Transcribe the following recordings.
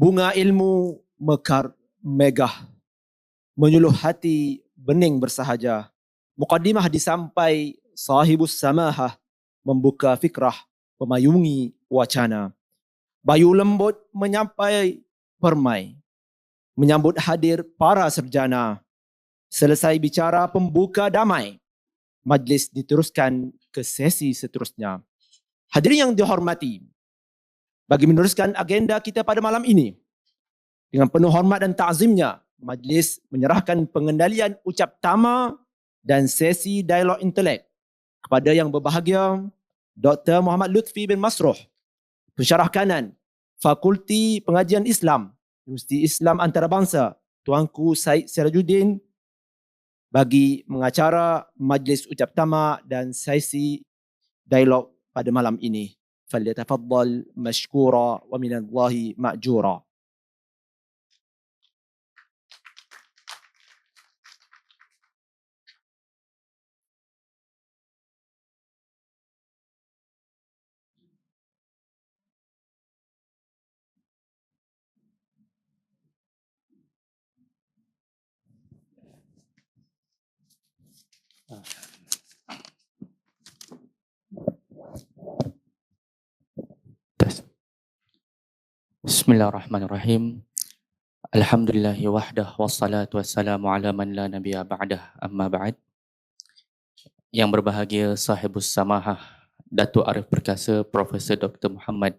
Bunga ilmu mekar megah, menyuluh hati bening bersahaja. Muqaddimah disampai sahibus samahah, membuka fikrah, memayungi wacana. Bayu lembut menyampai permai, menyambut hadir para sarjana. Selesai bicara pembuka damai, majlis diteruskan ke sesi seterusnya. Hadirin yang dihormati, bagi meneruskan agenda kita pada malam ini, dengan penuh hormat dan ta'zimnya, majlis menyerahkan pengendalian ucap tama dan sesi dialog intelek kepada yang berbahagia Dr. Muhammad Lutfi bin Masruh, Pensyarah Kanan, Fakulti Pengajian Islam, Universiti Islam Antarabangsa, Tuanku Syed Sirajuddin, bagi mengacara majlis ucap tama dan sesi dialog pada malam ini. Falyatafaddal mashkura wa minallahi ma'jura. Bismillahirrahmanirrahim. Alhamdulillahi wahdah wassalatu wassalamu ala man la nabiyya ba'dah, amma ba'd. Yang berbahagia sahibus samahah Datuk Arif Perkasa Profesor Dr. Muhammad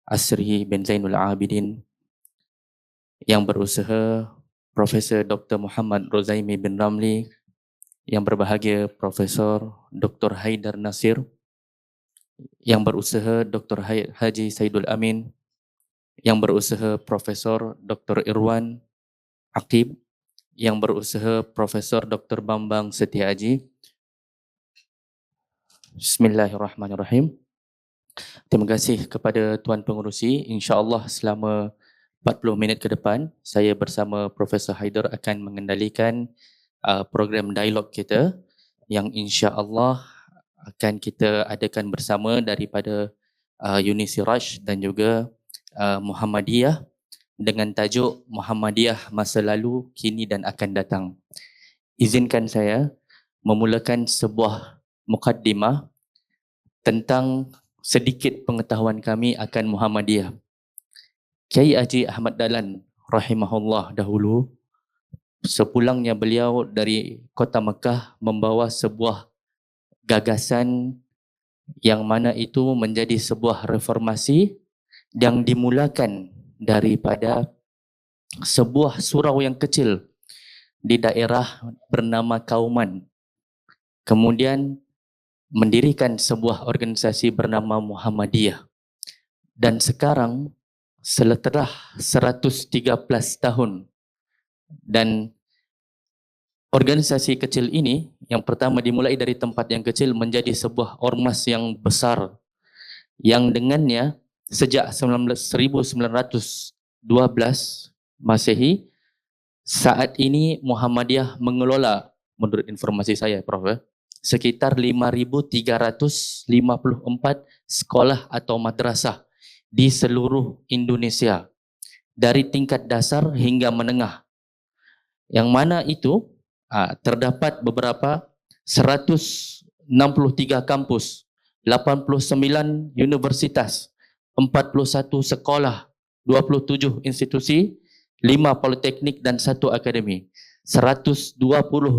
Asri bin Zainul Abidin, yang berusaha Profesor Dr. Muhammad Rozaimi bin Ramli, yang berbahagia Profesor Dr. Haidar Nasir, yang berusaha Dr. Haji Saidul Amin, yang berusaha Profesor Dr. Irwan Aqib, yang berusaha Profesor Dr. Bambang Setiaji. Bismillahirrahmanirrahim. Terima kasih kepada Tuan Pengerusi. InsyaAllah selama 40 minit ke depan, saya bersama Profesor Haidar akan mengendalikan program dialog kita yang insyaAllah akan kita adakan bersama daripada Uni Siraj dan juga Muhammadiyah dengan tajuk Muhammadiyah Masa Lalu, Kini dan Akan Datang. Izinkan saya memulakan sebuah mukaddimah tentang sedikit pengetahuan kami akan Muhammadiyah. Kiai Haji Ahmad Dahlan rahimahullah dahulu, sepulangnya beliau dari kota Mekah membawa sebuah gagasan yang mana itu menjadi sebuah reformasi yang dimulakan daripada sebuah surau yang kecil di daerah bernama Kauman. Kemudian mendirikan sebuah organisasi bernama Muhammadiyah. Dan sekarang setelah 113 tahun dan organisasi kecil ini yang pertama dimulai dari tempat yang kecil menjadi sebuah ormas yang besar yang dengannya sejak 1912 Masehi, saat ini Muhammadiyah mengelola, menurut informasi saya Prof, sekitar 5.354 sekolah atau madrasah di seluruh Indonesia, dari tingkat dasar hingga menengah. Yang mana itu terdapat beberapa 163 kampus, 89 universitas, 41 sekolah, 27 institusi, 5 politeknik dan 1 akademi, 120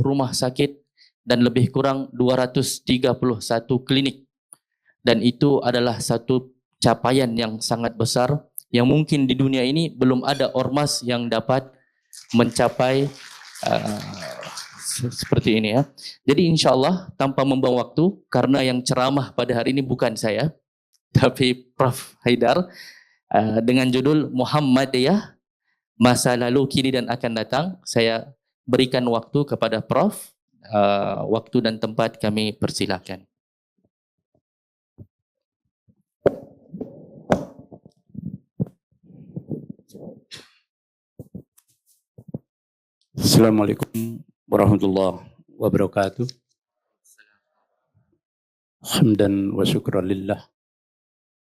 rumah sakit dan lebih kurang 231 klinik. Dan itu adalah satu capaian yang sangat besar yang mungkin di dunia ini belum ada ormas yang dapat mencapai seperti ini ya. Jadi insyaAllah tanpa membuang waktu, karena yang ceramah pada hari ini bukan saya, tapi Prof. Haidar, dengan judul Muhammadiyah Masa Lalu, Kini dan Akan Datang, saya berikan waktu kepada Prof. Waktu dan tempat kami persilakan. Assalamualaikum warahmatullahi wabarakatuh. Hamdan wa syukran lillah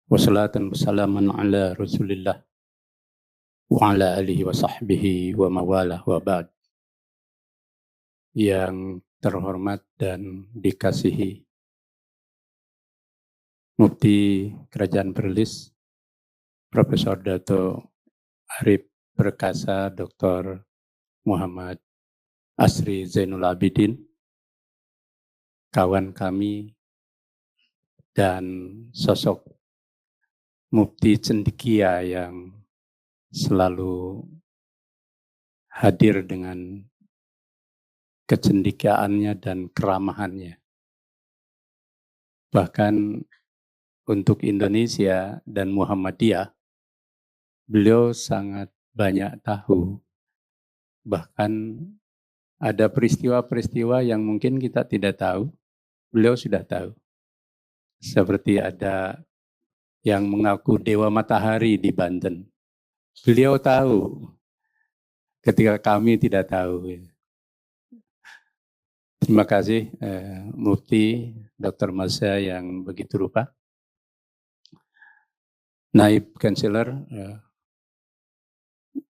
wa salatan wa salaman ala rasulillah wa ala alihi wa sahbihi wa mawalah wa ba'd. Yang terhormat dan dikasihi Mufti Kerajaan Perlis, Profesor Dato Arif Perkasa Dr. Muhammad Asri Zainul Abidin, kawan kami dan sosok Mufti Cendekia yang selalu hadir dengan kecendikaannya dan keramahannya. Bahkan untuk Indonesia dan Muhammadiyah, beliau sangat banyak tahu. Bahkan ada peristiwa-peristiwa yang mungkin kita tidak tahu, beliau sudah tahu. Seperti ada yang mengaku Dewa Matahari di Banten. Beliau tahu ketika kami tidak tahu. Terima kasih Mufti Dr. Masya yang begitu rupa. Naib Chancellor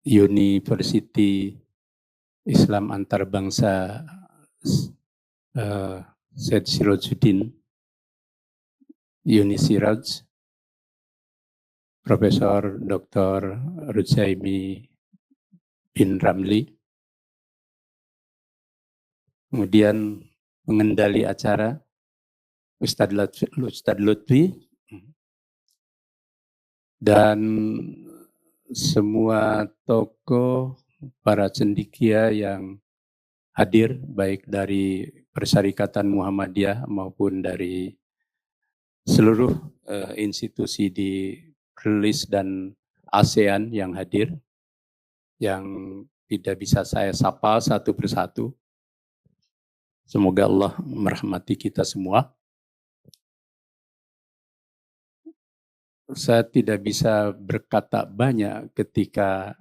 University Islam Antarbangsa Syed Sirajuddin Unisiraj, Profesor Dr. Rujaimi bin Ramli, kemudian pengendali acara Ustadz Lutfi, dan semua tokoh para cendekia yang hadir baik dari Persyarikatan Muhammadiyah maupun dari seluruh institusi di Perlis dan ASEAN yang hadir, yang tidak bisa saya sapa satu persatu. Semoga Allah merahmati kita semua. Saya tidak bisa berkata banyak ketika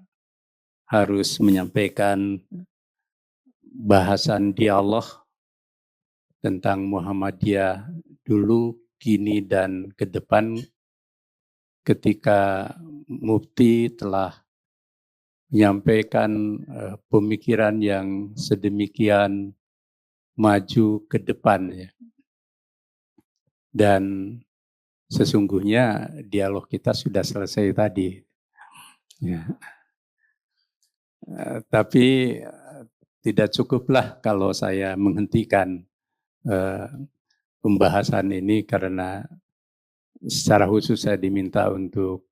harus menyampaikan bahasan dialog tentang Muhammadiyah dulu, kini, dan ke depan, ketika Mufti telah menyampaikan pemikiran yang sedemikian maju ke depan, ya. Dan sesungguhnya dialog kita sudah selesai tadi, ya. Tapi tidak cukuplah kalau saya menghentikan pembahasan ini, karena secara khusus saya diminta untuk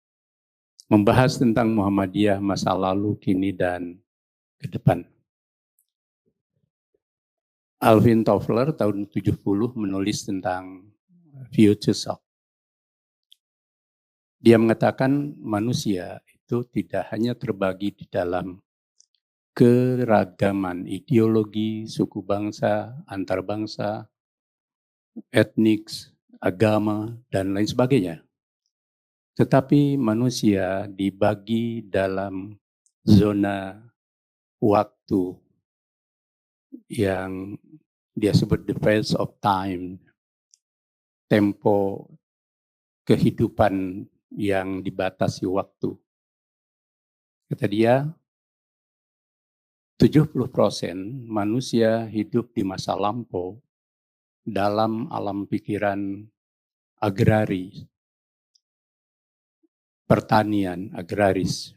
membahas tentang Muhammadiyah masa lalu, kini, dan ke depan. Alvin Toffler tahun 70 menulis tentang future self. Dia mengatakan manusia itu tidak hanya terbagi di dalam keragaman ideologi, suku bangsa, antar bangsa, etnik, agama, dan lain sebagainya. Tetapi manusia dibagi dalam zona waktu yang dia sebut the phase of time, tempo kehidupan yang dibatasi waktu. Kata dia, 70% manusia hidup di masa lampau dalam alam pikiran agraris, pertanian agraris,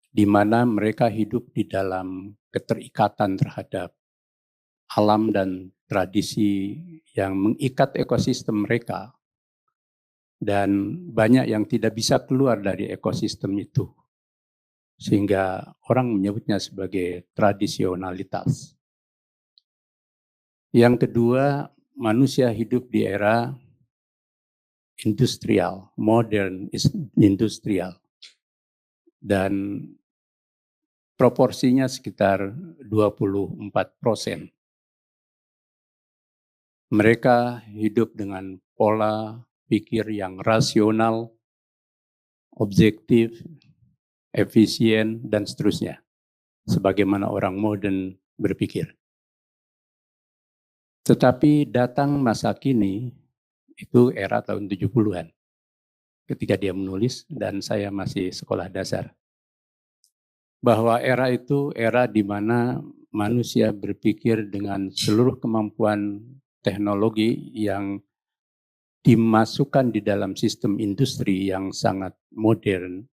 di mana mereka hidup di dalam keterikatan terhadap alam dan tradisi yang mengikat ekosistem mereka, dan banyak yang tidak bisa keluar dari ekosistem itu, sehingga orang menyebutnya sebagai tradisionalitas. Yang kedua, manusia hidup di era industrial, modern industrial, dan proporsinya sekitar 24%. Mereka hidup dengan pola pikir yang rasional, objektif, efisien, dan seterusnya, sebagaimana orang modern berpikir. Tetapi datang masa kini, itu era tahun 70-an, ketika dia menulis, dan saya masih sekolah dasar. bahwa era itu era di mana manusia berpikir dengan seluruh kemampuan teknologi yang dimasukkan di dalam sistem industri yang sangat modern.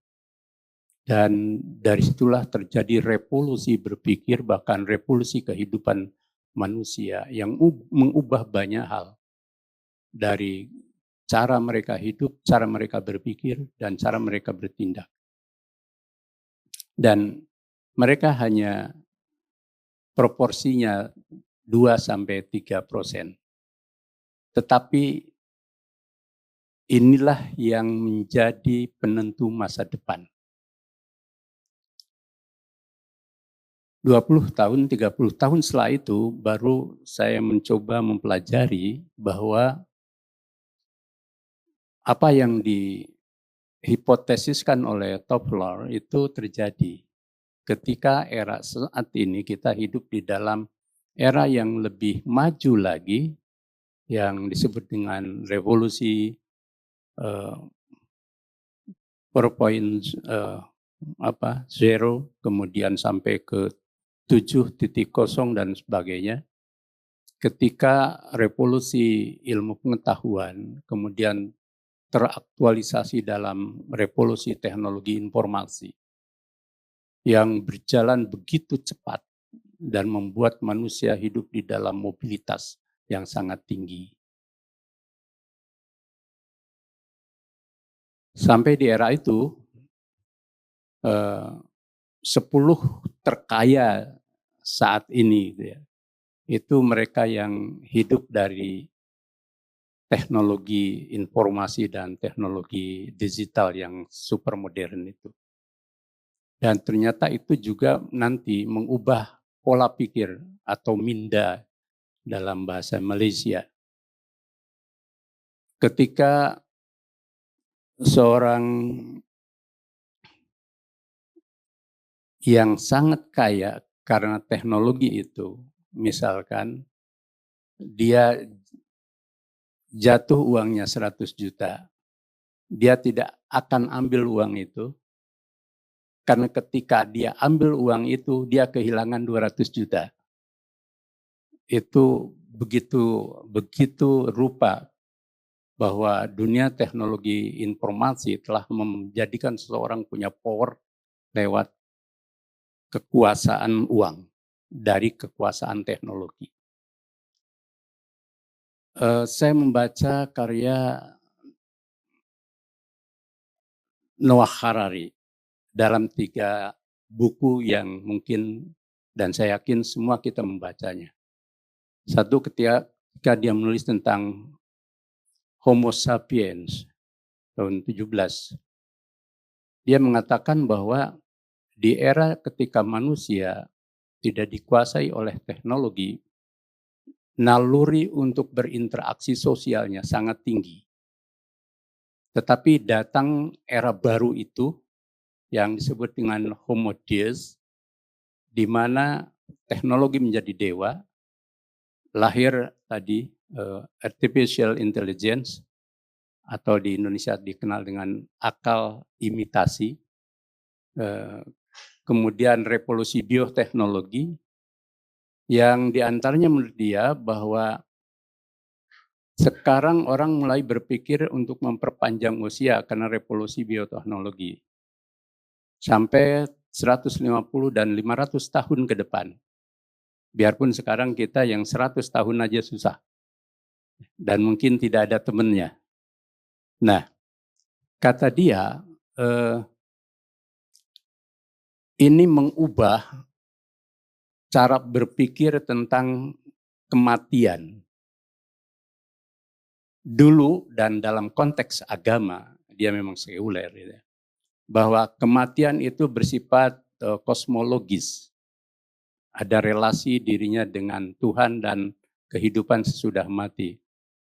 Dan dari situlah terjadi revolusi berpikir, bahkan revolusi kehidupan manusia yang mengubah banyak hal. Dari cara mereka hidup, cara mereka berpikir, dan cara mereka bertindak. Dan mereka hanya proporsinya 2-3%. Tetapi inilah yang menjadi penentu masa depan. 20 tahun, 30 tahun setelah itu baru saya mencoba mempelajari bahwa apa yang dihipotesiskan oleh Toffler itu terjadi ketika era saat ini kita hidup di dalam era yang lebih maju lagi, yang disebut dengan revolusi 4.0, kemudian sampai ke 7.0 dan sebagainya. Ketika revolusi ilmu pengetahuan kemudian teraktualisasi dalam revolusi teknologi informasi yang berjalan begitu cepat dan membuat manusia hidup di dalam mobilitas yang sangat tinggi. Sampai di era itu, 10 terkaya saat ini, itu mereka yang hidup dari teknologi informasi dan teknologi digital yang super modern itu. Dan ternyata itu juga nanti mengubah pola pikir atau minda dalam bahasa Malaysia. Ketika seorang yang sangat kaya karena teknologi itu, misalkan dia jatuh uangnya 100 juta, dia tidak akan ambil uang itu, karena ketika dia ambil uang itu, dia kehilangan 200 juta. Itu begitu rupa bahwa dunia teknologi informasi telah menjadikan seseorang punya power lewat kekuasaan uang dari kekuasaan teknologi. Saya membaca karya Noah Harari dalam 3 buku yang mungkin dan saya yakin semua kita membacanya. Satu, ketika dia menulis tentang Homo sapiens tahun 17, dia mengatakan bahwa di era ketika manusia tidak dikuasai oleh teknologi, naluri untuk berinteraksi sosialnya sangat tinggi. Tetapi datang era baru itu yang disebut dengan Homo Deus, di mana teknologi menjadi dewa, lahir tadi artificial intelligence, atau di Indonesia dikenal dengan akal imitasi, kemudian revolusi bioteknologi, yang diantaranya menurut dia bahwa sekarang orang mulai berpikir untuk memperpanjang usia karena revolusi bioteknologi sampai 150 dan 500 tahun ke depan. Biarpun sekarang kita yang 100 tahun aja susah dan mungkin tidak ada temennya. Nah, kata dia, ini mengubah cara berpikir tentang kematian. Dulu dan dalam konteks agama, dia memang sekuler, bahwa kematian itu bersifat kosmologis. Ada relasi dirinya dengan Tuhan dan kehidupan sesudah mati.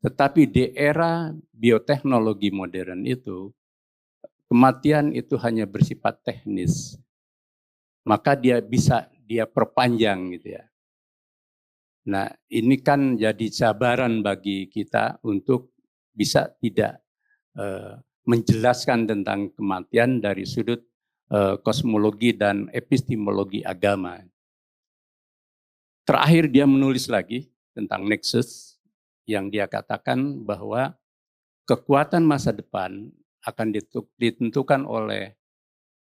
Tetapi di era bioteknologi modern itu, kematian itu hanya bersifat teknis. Maka dia perpanjang gitu ya. Nah, ini kan jadi cabaran bagi kita untuk bisa tidak menjelaskan tentang kematian dari sudut kosmologi dan epistemologi agama. Terakhir dia menulis lagi tentang nexus yang dia katakan bahwa kekuatan masa depan akan ditentukan oleh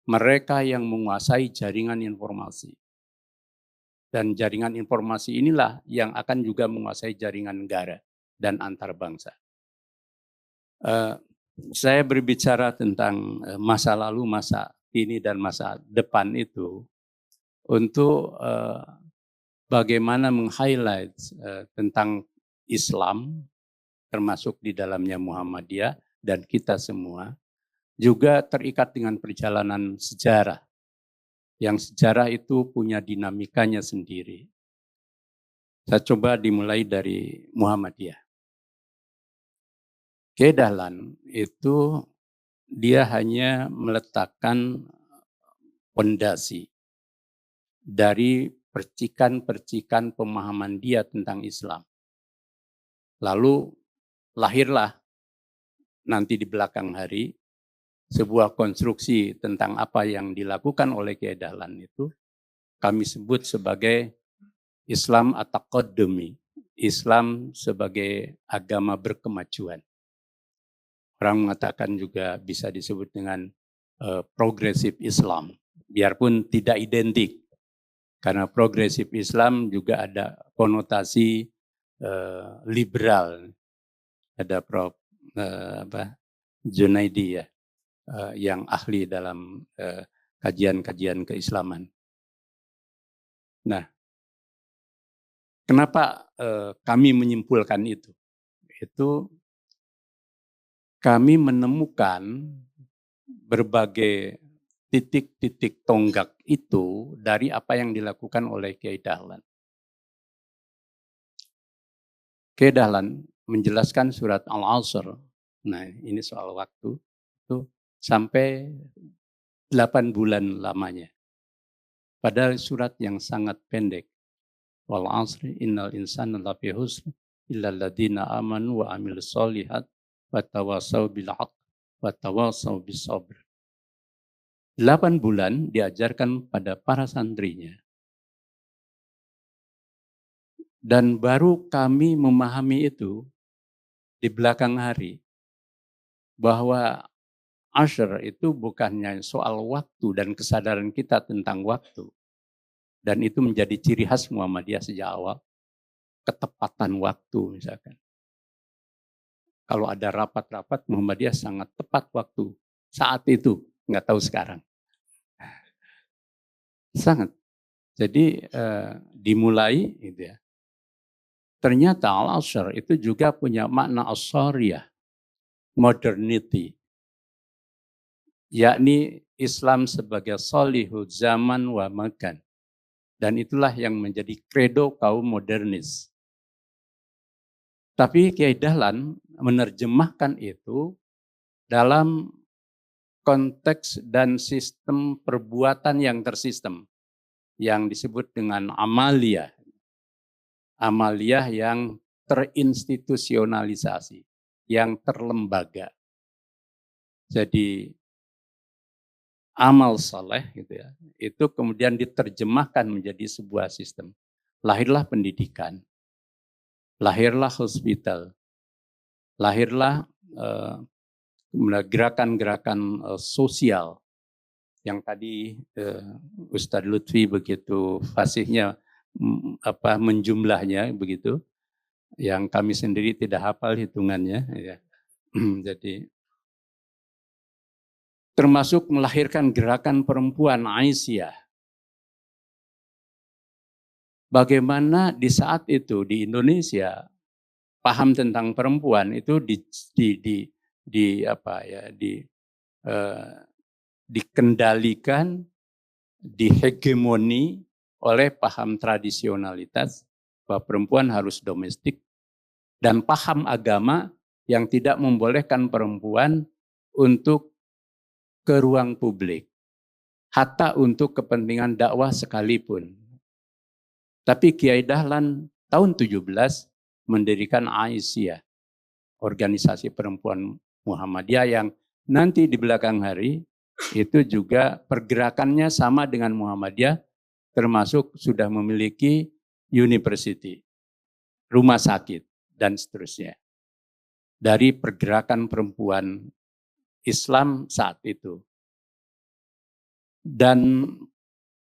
mereka yang menguasai jaringan informasi. Dan jaringan informasi inilah yang akan juga menguasai jaringan negara dan antar bangsa. Saya berbicara tentang masa lalu, masa kini, dan masa depan itu untuk bagaimana meng-highlight tentang Islam, termasuk di dalamnya Muhammadiyah dan kita semua, juga terikat dengan perjalanan sejarah. Yang sejarah itu punya dinamikanya sendiri. Saya coba dimulai dari Muhammadiyah. Kiai Dahlan itu dia hanya meletakkan pondasi dari percikan-percikan pemahaman dia tentang Islam. Lalu lahirlah nanti di belakang hari sebuah konstruksi tentang apa yang dilakukan oleh Kiai Dahlan itu kami sebut sebagai Islam at-taqaddumi, Islam sebagai agama berkemajuan. Orang mengatakan juga bisa disebut dengan progresif Islam, biarpun tidak identik. Karena progresif Islam juga ada konotasi liberal. Ada Prof. Junaidi ya, yang ahli dalam kajian-kajian keislaman. Nah, kenapa kami menyimpulkan itu? Itu kami menemukan berbagai titik-titik tonggak itu dari apa yang dilakukan oleh Kiai Dahlan. Kiai Dahlan menjelaskan surat Al-Asr, nah ini soal waktu, itu sampai 8 bulan lamanya. Padahal surat yang sangat pendek. Wal asri innal insana lafi husr illa alladziina amanu wa amilus sholihat wa tawassaw bil haqq wa tawassaw bis sabr. 8 bulan diajarkan pada para santrinya. Dan baru kami memahami itu di belakang hari. Bahwa Ashr itu bukannya soal waktu dan kesadaran kita tentang waktu. Dan itu menjadi ciri khas Muhammadiyah sejak awal. Ketepatan waktu misalkan. Kalau ada rapat-rapat Muhammadiyah sangat tepat waktu. Saat itu, nggak tahu sekarang. Sangat. Jadi dimulai gitu ya. Ternyata Al-Ashr itu juga punya makna as-sariyah, modernity. Yakni Islam sebagai solihul zaman wa makan. Dan itulah yang menjadi kredo kaum modernis. Tapi Kiai Dahlan menerjemahkan itu dalam konteks dan sistem perbuatan yang tersistem. Yang disebut dengan amaliyah. Amaliyah yang terinstitusionalisasi. Yang terlembaga. Jadi amal saleh gitu ya, itu kemudian diterjemahkan menjadi sebuah sistem. Lahirlah pendidikan, lahirlah hospital, lahirlah gerakan-gerakan sosial yang tadi Ustadz Lutfi begitu fasihnya menjumlahnya begitu, yang kami sendiri tidak hafal hitungannya ya. Jadi termasuk melahirkan gerakan perempuan Aisyah. Bagaimana di saat itu di Indonesia paham tentang perempuan itu dikendalikan, dihegemoni oleh paham tradisionalitas bahwa perempuan harus domestik dan paham agama yang tidak membolehkan perempuan untuk ke ruang publik, hatta untuk kepentingan dakwah sekalipun. Tapi Kiai Dahlan tahun 17 mendirikan Aisyah, organisasi perempuan Muhammadiyah yang nanti di belakang hari itu juga pergerakannya sama dengan Muhammadiyah, termasuk sudah memiliki university, rumah sakit, dan seterusnya. Dari pergerakan perempuan Islam saat itu. Dan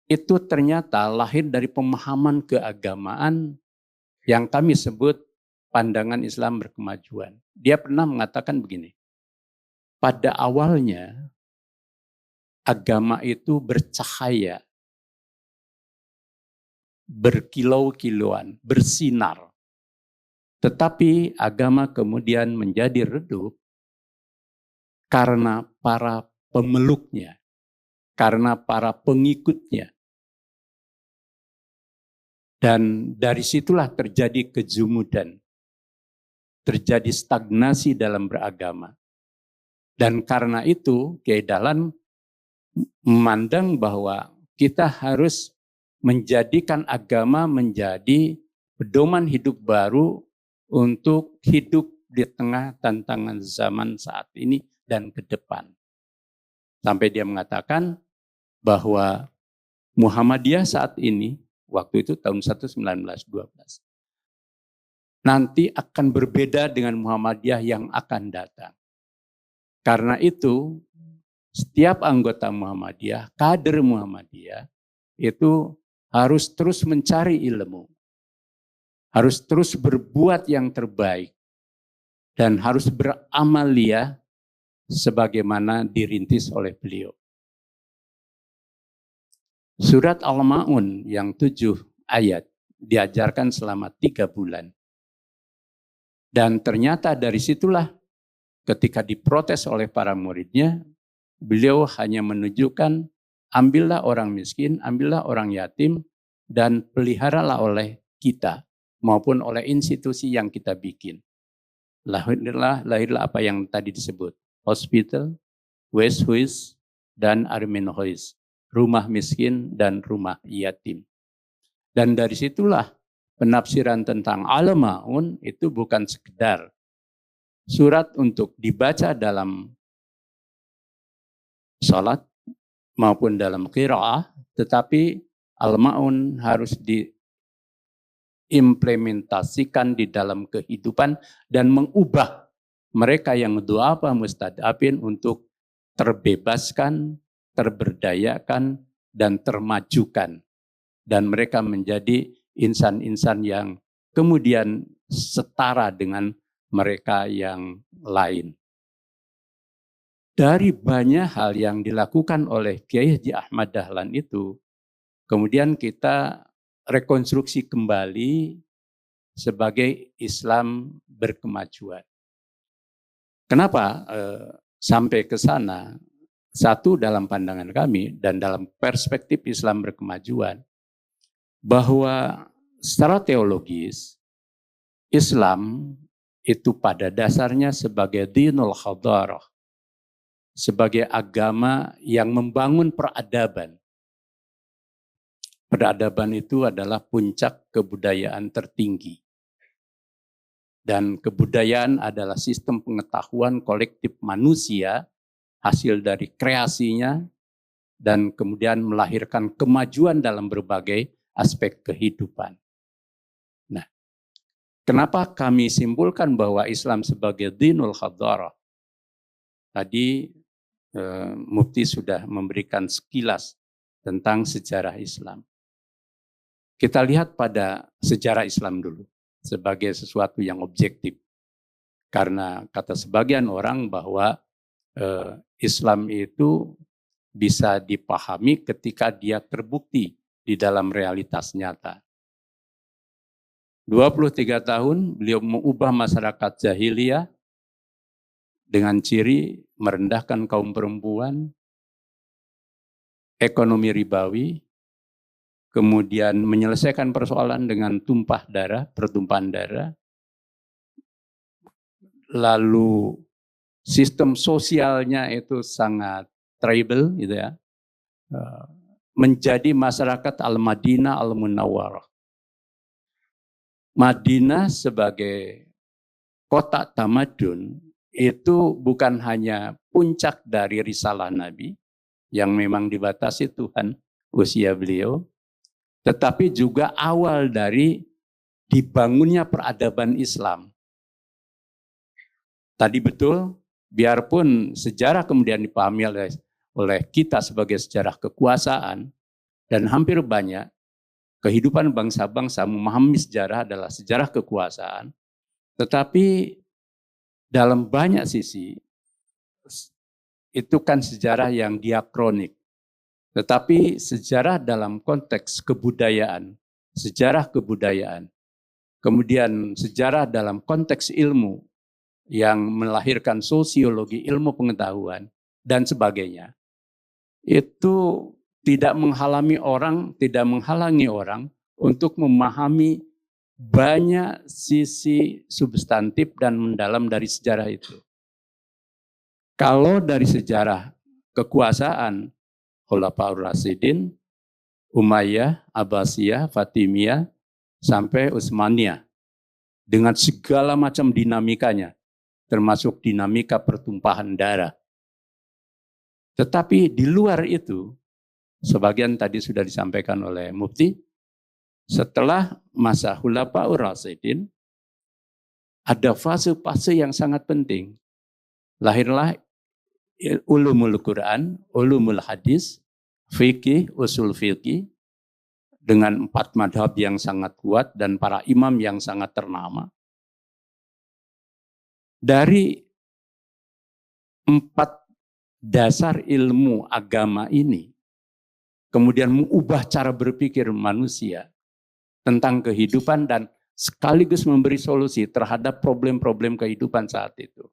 itu ternyata lahir dari pemahaman keagamaan yang kami sebut pandangan Islam berkemajuan. Dia pernah mengatakan begini, pada awalnya agama itu bercahaya, berkilau-kilauan, bersinar. Tetapi agama kemudian menjadi redup karena para pemeluknya, karena para pengikutnya. Dan dari situlah terjadi kejumudan, terjadi stagnasi dalam beragama. Dan karena itu Kiai Dahlan memandang bahwa kita harus menjadikan agama menjadi pedoman hidup baru untuk hidup di tengah tantangan zaman saat ini dan ke depan. Sampai dia mengatakan bahwa Muhammadiyah saat ini, waktu itu tahun 1912, nanti akan berbeda dengan Muhammadiyah yang akan datang. Karena itu, setiap anggota Muhammadiyah, kader Muhammadiyah, itu harus terus mencari ilmu. Harus terus berbuat yang terbaik. Dan harus beramalia sebagaimana dirintis oleh beliau. Surat Al-Ma'un yang 7 ayat diajarkan selama 3 bulan. Dan ternyata dari situlah ketika diprotes oleh para muridnya, beliau hanya menunjukkan ambillah orang miskin, ambillah orang yatim, dan peliharalah oleh kita maupun oleh institusi yang kita bikin. Lahirlah apa yang tadi disebut. Hospital, West Huis, dan Armin Huis. Rumah miskin dan rumah yatim. Dan dari situlah penafsiran tentang Al-Ma'un itu bukan sekedar surat untuk dibaca dalam salat maupun dalam qiraah, tetapi Al-Ma'un harus diimplementasikan di dalam kehidupan dan mengubah mereka yang du'afa mustad'afin untuk terbebaskan, terberdayakan, dan termajukan. Dan mereka menjadi insan-insan yang kemudian setara dengan mereka yang lain. Dari banyak hal yang dilakukan oleh Kiai Haji Ahmad Dahlan itu, kemudian kita rekonstruksi kembali sebagai Islam berkemajuan. Kenapa sampai ke sana? Satu, dalam pandangan kami dan dalam perspektif Islam berkemajuan, bahwa secara teologis Islam itu pada dasarnya sebagai dinul hadarah, sebagai agama yang membangun peradaban. Peradaban itu adalah puncak kebudayaan tertinggi. Dan kebudayaan adalah sistem pengetahuan kolektif manusia, hasil dari kreasinya, dan kemudian melahirkan kemajuan dalam berbagai aspek kehidupan. Nah, kenapa kami simpulkan bahwa Islam sebagai dinul hadarah? Tadi Mufti sudah memberikan sekilas tentang sejarah Islam. Kita lihat pada sejarah Islam dulu sebagai sesuatu yang objektif. Karena kata sebagian orang bahwa Islam itu bisa dipahami ketika dia terbukti di dalam realitas nyata. 23 tahun beliau mengubah masyarakat jahiliyah dengan ciri merendahkan kaum perempuan, ekonomi ribawi, kemudian menyelesaikan persoalan dengan pertumpahan darah, lalu sistem sosialnya itu sangat tribal, gitu ya, menjadi masyarakat Al-Madinah Al-Munawwarah. Madinah sebagai kota tamadun itu bukan hanya puncak dari risalah Nabi, yang memang dibatasi Tuhan usia beliau, tetapi juga awal dari dibangunnya peradaban Islam. Tadi betul, biarpun sejarah kemudian dipahami oleh kita sebagai sejarah kekuasaan, dan hampir banyak kehidupan bangsa-bangsa memahami sejarah adalah sejarah kekuasaan, tetapi dalam banyak sisi itu kan sejarah yang diakronik. Tetapi sejarah dalam konteks kebudayaan, sejarah kebudayaan, kemudian sejarah dalam konteks ilmu yang melahirkan sosiologi, ilmu pengetahuan, dan sebagainya, itu tidak menghalangi orang untuk memahami banyak sisi substantif dan mendalam dari sejarah itu. Kalau dari sejarah kekuasaan, Khulafaur Rasyidin, Umayyah, Abbasiyah, Fatimiyah, sampai Utsmaniyah, dengan segala macam dinamikanya, termasuk dinamika pertumpahan darah. Tetapi di luar itu, sebagian tadi sudah disampaikan oleh Mufti, setelah masa Khulafaur Rasyidin, ada fase-fase yang sangat penting. Lahirlah ulumul Quran, ulumul hadis, fikih, usul fikih, dengan 4 madhab yang sangat kuat dan para imam yang sangat ternama. Dari 4 dasar ilmu agama ini, kemudian mengubah cara berpikir manusia tentang kehidupan dan sekaligus memberi solusi terhadap problem-problem kehidupan saat itu.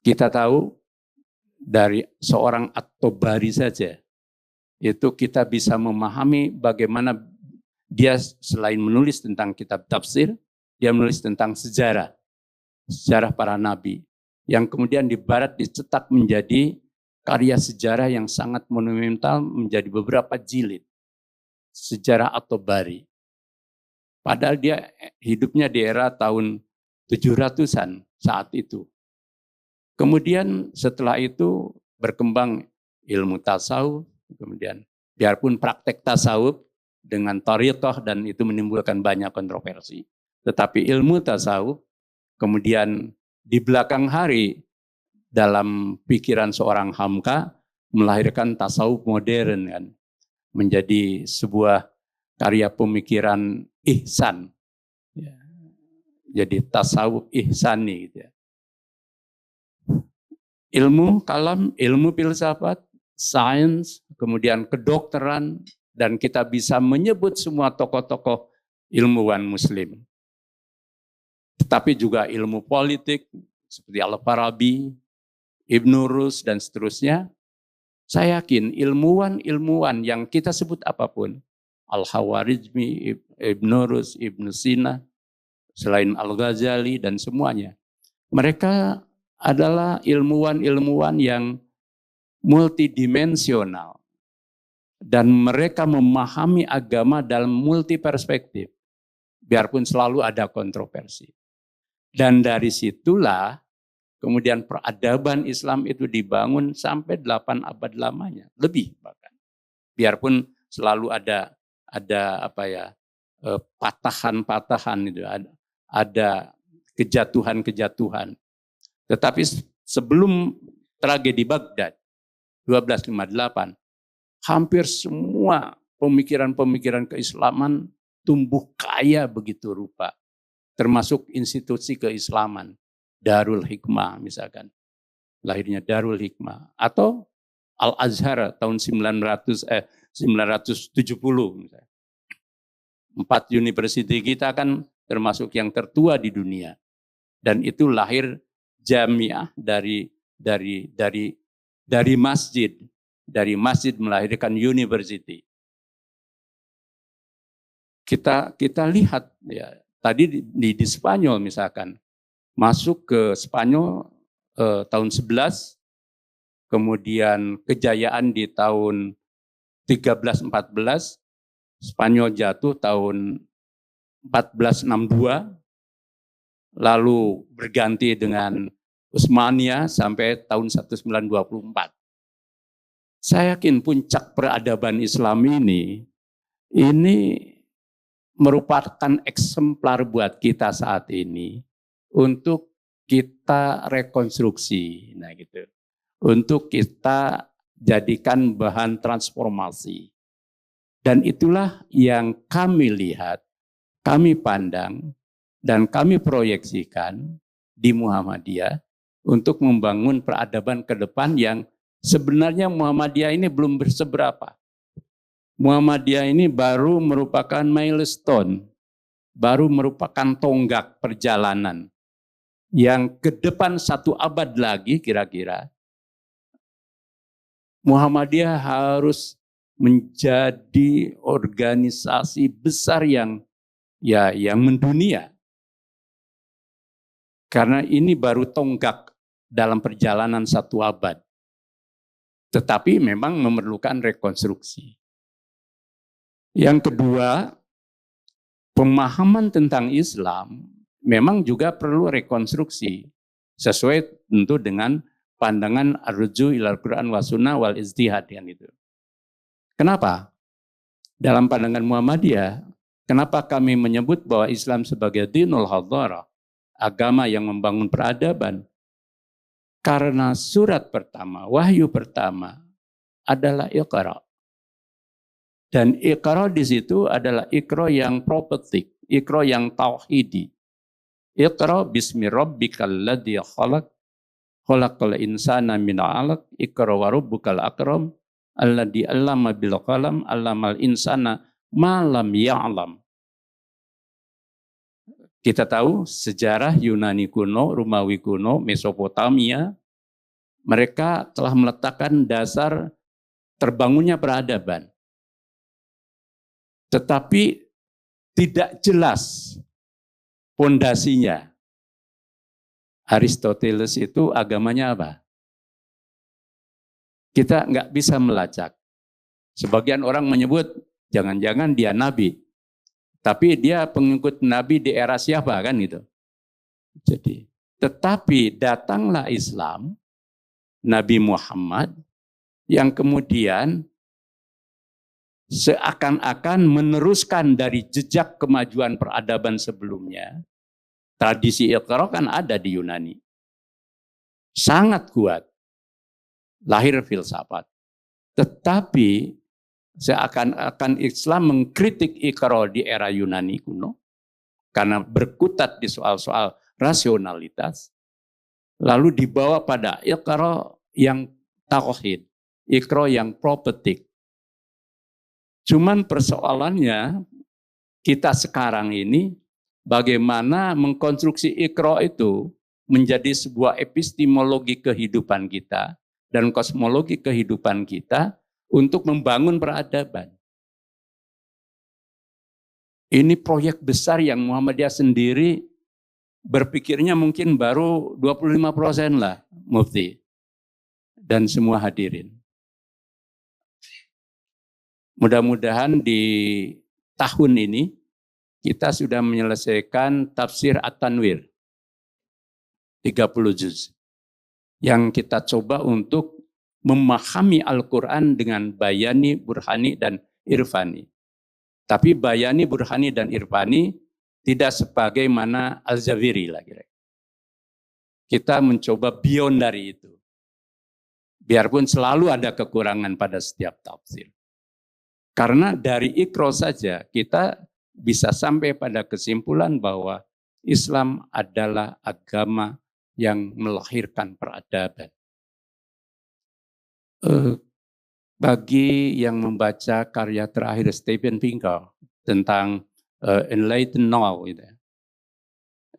Kita tahu dari seorang At-Tabari saja, itu kita bisa memahami bagaimana dia selain menulis tentang kitab tafsir, dia menulis tentang sejarah para nabi, yang kemudian di barat dicetak menjadi karya sejarah yang sangat monumental menjadi beberapa jilid. Sejarah At-Tabari. Padahal dia hidupnya di era tahun 700-an saat itu. Kemudian setelah itu berkembang ilmu tasawuf, kemudian biarpun praktek tasawuf dengan thariqah dan itu menimbulkan banyak kontroversi. Tetapi ilmu tasawuf kemudian di belakang hari dalam pikiran seorang Hamka melahirkan tasawuf modern kan, menjadi sebuah karya pemikiran ihsan. Jadi tasawuf ihsani gitu ya. Ilmu kalam, ilmu filsafat, sains, kemudian kedokteran, dan kita bisa menyebut semua tokoh-tokoh ilmuwan muslim. Tetapi juga ilmu politik, seperti Al-Farabi, Ibnu Rus, dan seterusnya. Saya yakin ilmuwan-ilmuwan yang kita sebut apapun, Al-Khawarizmi, Ibnu Rus, Ibnu Sina, selain Al-Ghazali, dan semuanya. Mereka adalah ilmuwan-ilmuwan yang multidimensional. Dan mereka memahami agama dalam multi perspektif. Biarpun selalu ada kontroversi. Dan dari situlah kemudian peradaban Islam itu dibangun sampai 8 abad lamanya. Lebih bahkan. Biarpun selalu ada patahan-patahan itu, ada kejatuhan-kejatuhan. Tetapi sebelum tragedi Baghdad 1258, hampir semua pemikiran-pemikiran keislaman tumbuh kaya begitu rupa. Termasuk institusi keislaman. Darul Hikmah misalkan. Lahirnya Darul Hikmah. Atau Al-Azhar tahun 970 misalnya. 4 universitas kita kan termasuk yang tertua di dunia. Dan itu lahir jamiah dari masjid. Dari masjid melahirkan university. Kita lihat ya, tadi di Spanyol misalkan, masuk ke Spanyol tahun 11, kemudian kejayaan di tahun 13-14, Spanyol jatuh tahun 1462, lalu berganti dengan Utsmaniyah sampai tahun 1924. Saya yakin puncak peradaban Islam ini merupakan eksemplar buat kita saat ini untuk kita rekonstruksi, nah gitu, untuk kita jadikan bahan transformasi. Dan itulah yang kami lihat, kami pandang, dan kami proyeksikan di Muhammadiyah untuk membangun peradaban ke depan yang sebenarnya Muhammadiyah ini belum berseberapa. Muhammadiyah ini baru merupakan milestone, baru merupakan tonggak perjalanan yang ke depan 1 abad lagi kira-kira Muhammadiyah harus menjadi organisasi besar yang mendunia. Karena ini baru tonggak dalam perjalanan 1 abad. Tetapi memang memerlukan rekonstruksi. Yang kedua, pemahaman tentang Islam memang juga perlu rekonstruksi. Sesuai tentu dengan pandangan ar-ruju' ilal Qur'an wa sunnah wal ijtihad yang itu. Kenapa? Dalam pandangan Muhammadiyah, kenapa kami menyebut bahwa Islam sebagai dinul hadharah, agama yang membangun peradaban? Karena surat pertama, wahyu pertama adalah Iqra. Dan Iqra di situ adalah Iqra yang propetik, Iqra yang tauhidi. Iqra bismi rabbikal ladzi khalaq, khalaqal insana min 'alaq, Iqra wa rabbukal akram, alladzi 'allama bil qalam, 'allamal insana ma lam ya'lam. Kita tahu sejarah Yunani kuno, Romawi kuno, Mesopotamia, mereka telah meletakkan dasar terbangunnya peradaban. Tetapi tidak jelas pondasinya. Aristoteles itu agamanya apa? Kita nggak bisa melacak. Sebagian orang menyebut jangan-jangan dia nabi. Tapi dia pengikut Nabi di era siapa kan itu. Jadi, tetapi datanglah Islam, Nabi Muhammad, yang kemudian seakan-akan meneruskan dari jejak kemajuan peradaban sebelumnya. Tradisi Iqra kan ada di Yunani. Sangat kuat. Lahir filsafat. Tetapi seakan-akan Islam mengkritik Iqra di era Yunani kuno karena berkutat di soal-soal rasionalitas, lalu dibawa pada Iqra yang tauhid, Iqra yang propetik. Cuman persoalannya kita sekarang ini bagaimana mengkonstruksi Iqra itu menjadi sebuah epistemologi kehidupan kita dan kosmologi kehidupan kita untuk membangun peradaban. Ini proyek besar yang Muhammadiyah sendiri berpikirnya mungkin baru 25% lah, Mufti. Dan semua hadirin. Mudah-mudahan di tahun ini kita sudah menyelesaikan tafsir At-Tanwir. 30 juz. Yang kita coba untuk memahami Al-Quran dengan bayani, burhani, dan irfani. Tapi bayani, burhani, dan irfani tidak sebagaimana Al-Zawiri lagi. Kita mencoba beyond dari itu. Biarpun selalu ada kekurangan pada setiap tafsir. Karena dari Iqra saja kita bisa sampai pada kesimpulan bahwa Islam adalah agama yang melahirkan peradaban. Bagi yang membaca karya terakhir Steven Pinker tentang Enlightened Now,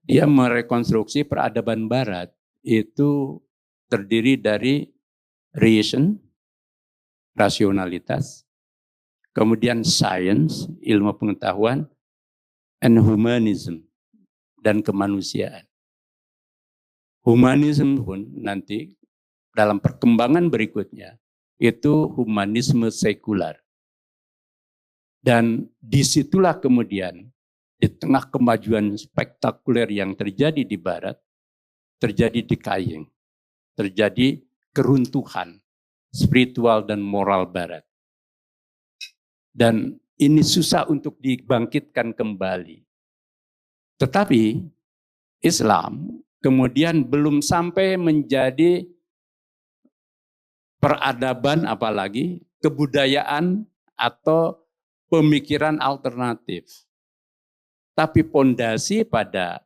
dia merekonstruksi peradaban Barat itu terdiri dari reason, rasionalitas, kemudian science, ilmu pengetahuan, and humanism, dan kemanusiaan. Humanism pun nanti dalam perkembangan berikutnya, itu humanisme sekular. Dan disitulah kemudian, di tengah kemajuan spektakuler yang terjadi di Barat, terjadi decaying, terjadi keruntuhan spiritual dan moral barat. Dan ini susah untuk dibangkitkan kembali. Tetapi Islam kemudian belum sampai menjadi peradaban, apalagi kebudayaan atau pemikiran alternatif. Tapi pondasi pada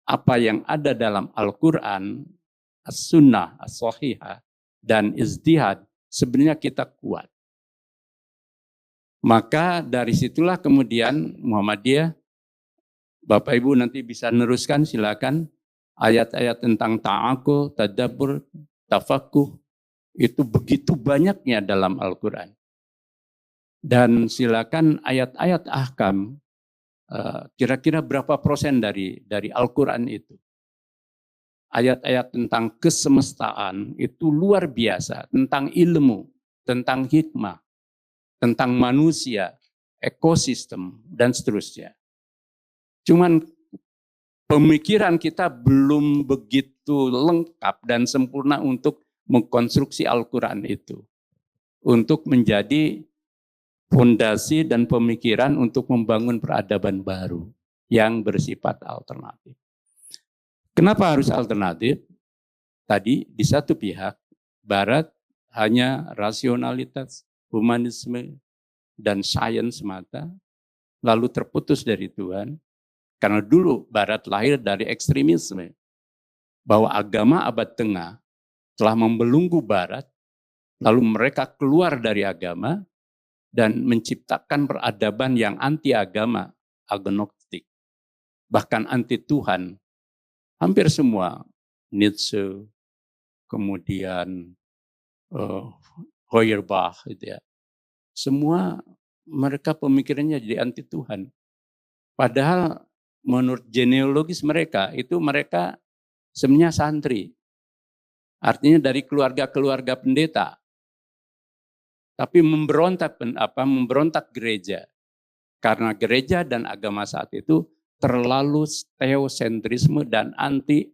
apa yang ada dalam Al-Quran, As-Sunnah, As-Sahihah, dan Ijtihad, sebenarnya kita kuat. Maka dari situlah kemudian Muhammadiyah, Bapak Ibu nanti bisa neruskan, silakan. Ayat-ayat tentang ta'akul, tadabbur, tafaqquh, itu begitu banyaknya dalam Al-Quran. Dan silakan ayat-ayat ahkam, kira-kira berapa persen dari Al-Quran itu. Ayat-ayat tentang kesemestaan itu luar biasa, tentang ilmu, tentang hikmah, tentang manusia, ekosistem, dan seterusnya. Cuman pemikiran kita belum begitu lengkap dan sempurna untuk mengkonstruksi Al-Quran itu. Untuk menjadi fondasi dan pemikiran untuk membangun peradaban baru yang bersifat alternatif. Kenapa harus alternatif? Tadi di satu pihak, Barat hanya rasionalitas, humanisme, dan sains semata, lalu terputus dari Tuhan. Karena dulu Barat lahir dari ekstremisme, bahwa agama abad tengah telah membelenggu Barat, lalu mereka keluar dari agama dan menciptakan peradaban yang anti agama, agnostik, bahkan anti Tuhan. Hampir semua, Nietzsche, kemudian Feuerbach, gitu ya. Semua mereka pemikirannya jadi anti Tuhan. Padahal menurut genealogis mereka, itu mereka sebenarnya santri. Artinya dari keluarga-keluarga pendeta. Tapi memberontak gereja. Karena gereja dan agama saat itu terlalu teosentrisme dan anti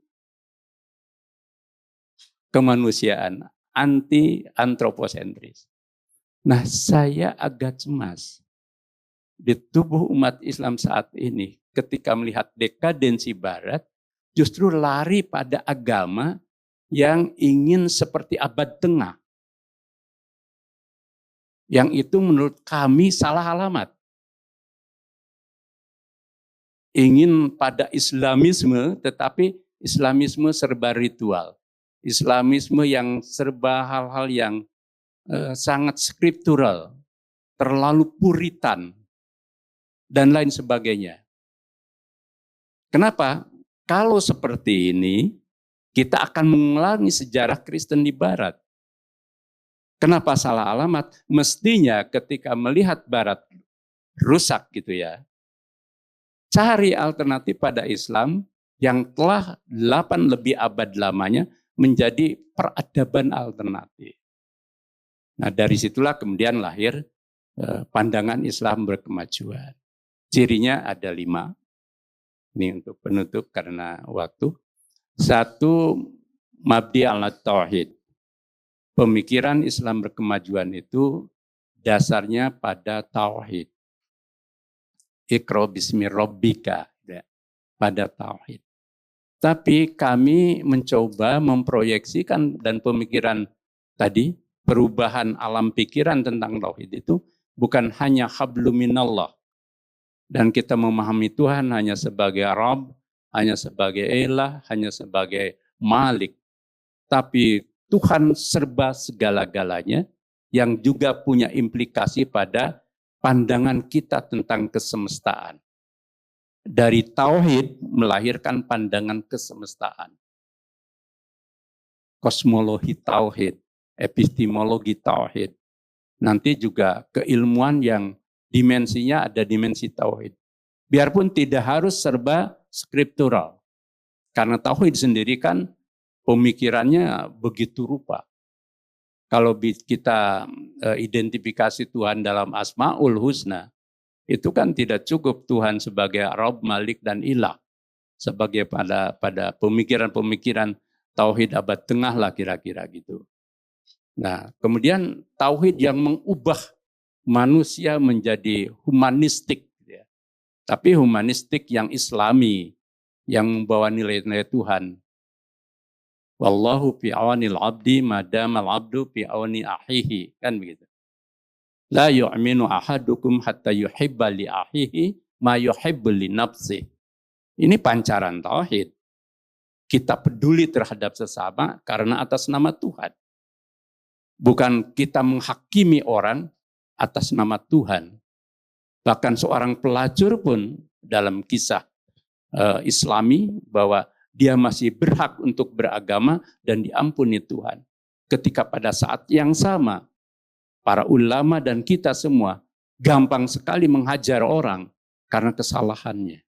kemanusiaan, anti antroposentris. Nah, saya agak cemas di tubuh umat Islam saat ini ketika melihat dekadensi Barat, justru lari pada agama yang ingin seperti abad tengah. Yang itu menurut kami salah alamat. Ingin pada Islamisme, tetapi Islamisme serba ritual. Islamisme yang serba hal-hal yang sangat skriptural, terlalu puritan, dan lain sebagainya. Kenapa? Kalau seperti ini, kita akan mengulangi sejarah Kristen di Barat. Kenapa salah alamat? Mestinya ketika melihat Barat rusak gitu ya, cari alternatif pada Islam yang telah 8 lebih abad lamanya menjadi peradaban alternatif. Nah, dari situlah kemudian lahir pandangan Islam berkemajuan. Cirinya ada 5. Ini untuk penutup karena waktu. 1, mabdi ala tauhid. Pemikiran Islam berkemajuan itu dasarnya pada tauhid. Iqra bismi rabbika, pada tauhid. Tapi kami mencoba memproyeksikan dan pemikiran tadi, perubahan alam pikiran tentang tauhid itu bukan hanya hablum minallah. Dan kita memahami Tuhan hanya sebagai Rabb, hanya sebagai Ilah, hanya sebagai Malik. Tapi Tuhan serba segala-galanya yang juga punya implikasi pada pandangan kita tentang kesemestaan. Dari tauhid melahirkan pandangan kesemestaan. Kosmologi tauhid, epistemologi tauhid. Nanti juga keilmuan yang dimensinya ada dimensi tauhid. Biarpun tidak harus serba skriptural. Karena tauhid sendiri kan pemikirannya begitu rupa. Kalau kita identifikasi Tuhan dalam Asmaul Husna, itu kan tidak cukup Tuhan sebagai Rabb, Malik, dan Ilah. sebagai pada pemikiran-pemikiran tauhid abad tengah lah kira-kira gitu. Nah, kemudian tauhid yang mengubah manusia menjadi humanistik, ya. Tapi humanistik yang islami, yang membawa nilai-nilai Tuhan. Wallahu fi awanil abdi madamal abdu fi awani ahihi, kan begitu. La yu'minu ahadukum hatta yuhibba li ahihi ma yuhibbu li nafsih. Ini pancaran tauhid. Kita peduli terhadap sesama karena atas nama Tuhan. Bukan kita menghakimi orang atas nama Tuhan. Bahkan seorang pelacur pun dalam kisah Islami bahwa dia masih berhak untuk beragama dan diampuni Tuhan. Ketika pada saat yang sama, para ulama dan kita semua gampang sekali menghajar orang karena kesalahannya.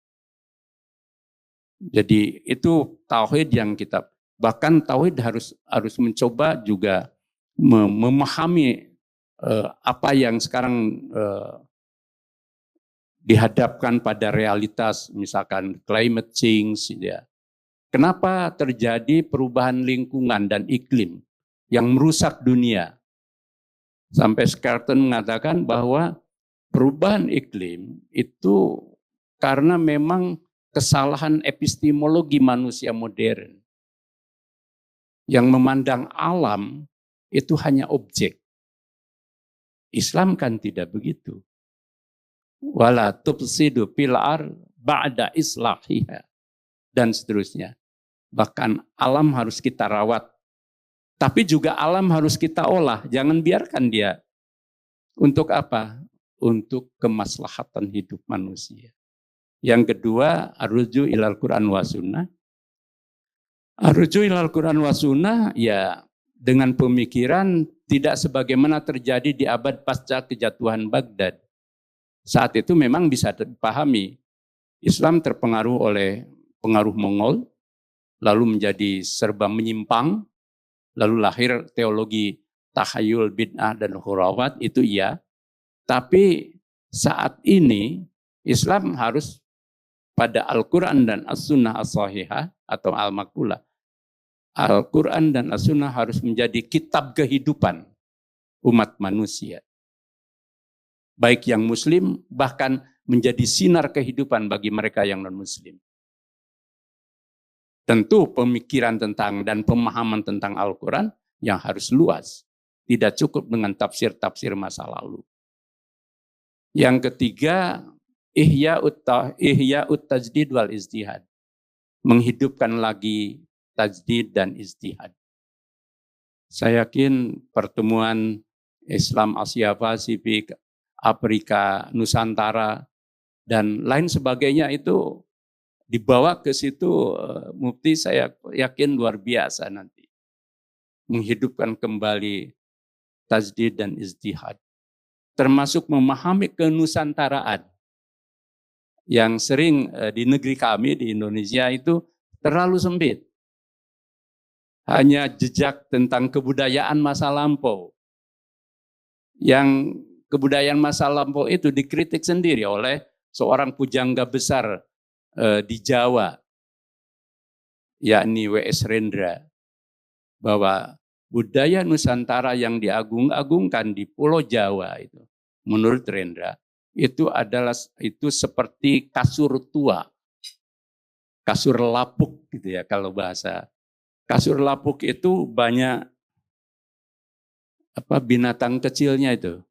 Jadi itu tauhid yang kita, bahkan tauhid harus mencoba juga memahami apa yang sekarang dihadapkan pada realitas, misalkan climate change, ya. Kenapa terjadi perubahan lingkungan dan iklim yang merusak dunia? Sampai Skelton mengatakan bahwa perubahan iklim itu karena memang kesalahan epistemologi manusia modern yang memandang alam itu hanya objek. Islam kan tidak begitu. Wala tufsidu fil ard ba'da islahiha dan seterusnya. Bahkan alam harus kita rawat. Tapi juga alam harus kita olah. Jangan biarkan dia. Untuk apa? Untuk kemaslahatan hidup manusia. Yang kedua, arruju ilal Quran wa sunnah. Arruju ilal Quran wa sunnah, ya dengan pemikiran tidak sebagaimana terjadi di abad pasca kejatuhan Baghdad. Saat itu memang bisa dipahami. Islam terpengaruh oleh pengaruh Mongol, lalu menjadi serba menyimpang, lalu lahir teologi tahayul, bid'ah, dan khurafat, itu iya. Tapi saat ini Islam harus pada Al-Quran dan As-Sunnah As-Sahihah atau Al-Makulah. Al-Quran dan As-Sunnah harus menjadi kitab kehidupan umat manusia. Baik yang muslim, bahkan menjadi sinar kehidupan bagi mereka yang non-muslim. Tentu pemikiran tentang dan pemahaman tentang Al-Quran yang harus luas. Tidak cukup dengan tafsir-tafsir masa lalu. Yang ketiga, Ihya'ut tajdid wal ijtihad. Menghidupkan lagi tajdid dan ijtihad. Saya yakin pertemuan Islam Asia Pasifik, Afrika, Nusantara, dan lain sebagainya itu dibawa ke situ, Mufti saya yakin luar biasa nanti. Menghidupkan kembali tajdid dan ijtihad. Termasuk memahami kenusantaraan. Yang sering di negeri kami, di Indonesia itu terlalu sempit. Hanya jejak tentang kebudayaan masa lampau. Yang kebudayaan masa lampau itu dikritik sendiri oleh seorang pujangga besar di Jawa, yakni W.S. Rendra, bahwa budaya Nusantara yang diagung-agungkan di Pulau Jawa itu, menurut Rendra, itu seperti kasur tua, kasur lapuk gitu ya kalau bahasa. Kasur lapuk itu banyak binatang kecilnya itu,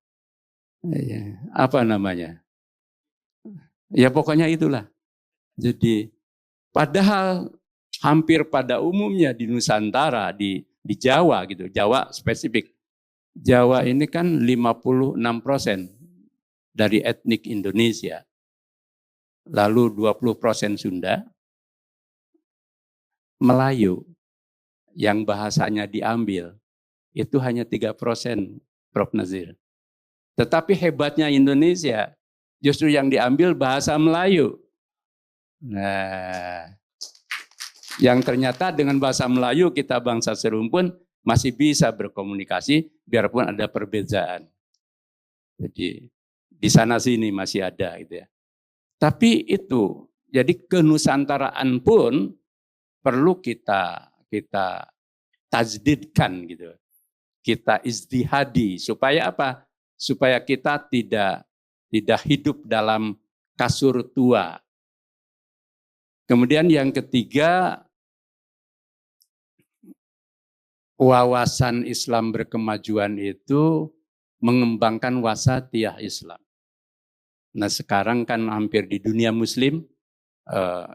apa namanya? Ya pokoknya itulah. Jadi padahal hampir pada umumnya di Nusantara, di Jawa gitu, Jawa spesifik. Jawa ini kan 56% dari etnik Indonesia. Lalu 20% Sunda, Melayu yang bahasanya diambil itu hanya 3%, Prof. Nazir. Tetapi hebatnya Indonesia justru yang diambil bahasa Melayu. Nah, yang ternyata dengan bahasa Melayu kita bangsa serumpun masih bisa berkomunikasi biarpun ada perbedaan. Jadi di sana sini masih ada gitu ya. Tapi itu Jadi kenusantaraan pun perlu kita tajdidkan gitu. Kita izdihadi supaya apa? Supaya kita tidak hidup dalam kasur tua. Kemudian yang ketiga, wawasan Islam berkemajuan itu mengembangkan wasatiyah Islam. Nah sekarang kan hampir di dunia muslim,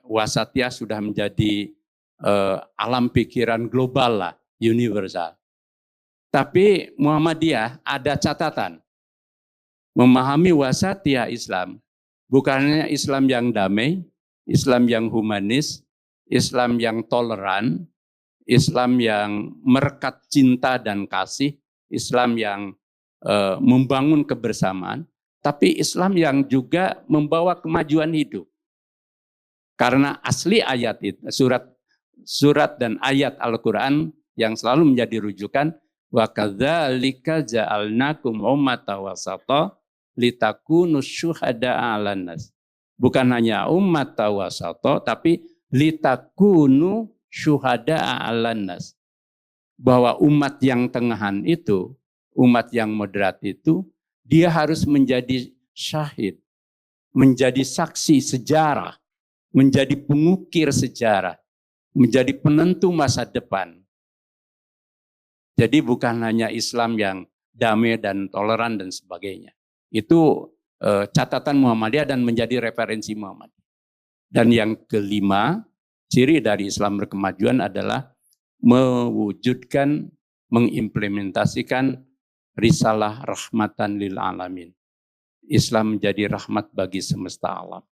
wasatiyah sudah menjadi alam pikiran global lah, universal. Tapi Muhammadiyah ada catatan. Memahami wasatiyah Islam, bukannya Islam yang damai, Islam yang humanis, Islam yang toleran, Islam yang merekat cinta dan kasih, Islam yang membangun kebersamaan, tapi Islam yang juga membawa kemajuan hidup. Karena asli ayat itu, surat dan ayat Al-Quran yang selalu menjadi rujukan, wa kadzalika ja'alnakum ummatan wasata litakunu syuhada'a 'alan nas. Bukan hanya ummatan wasata, tapi litakunu syuhada'a 'alan nas. Bahwa umat yang tengahan itu, umat yang moderat itu, dia harus menjadi syahid, menjadi saksi sejarah, menjadi pengukir sejarah, menjadi penentu masa depan. Jadi bukan hanya Islam yang damai dan toleran dan sebagainya. Itu catatan Muhammadiyah dan menjadi referensi Muhammadiyah. Dan yang kelima, ciri dari Islam berkemajuan adalah mewujudkan, mengimplementasikan risalah rahmatan lil alamin. Islam menjadi rahmat bagi semesta alam.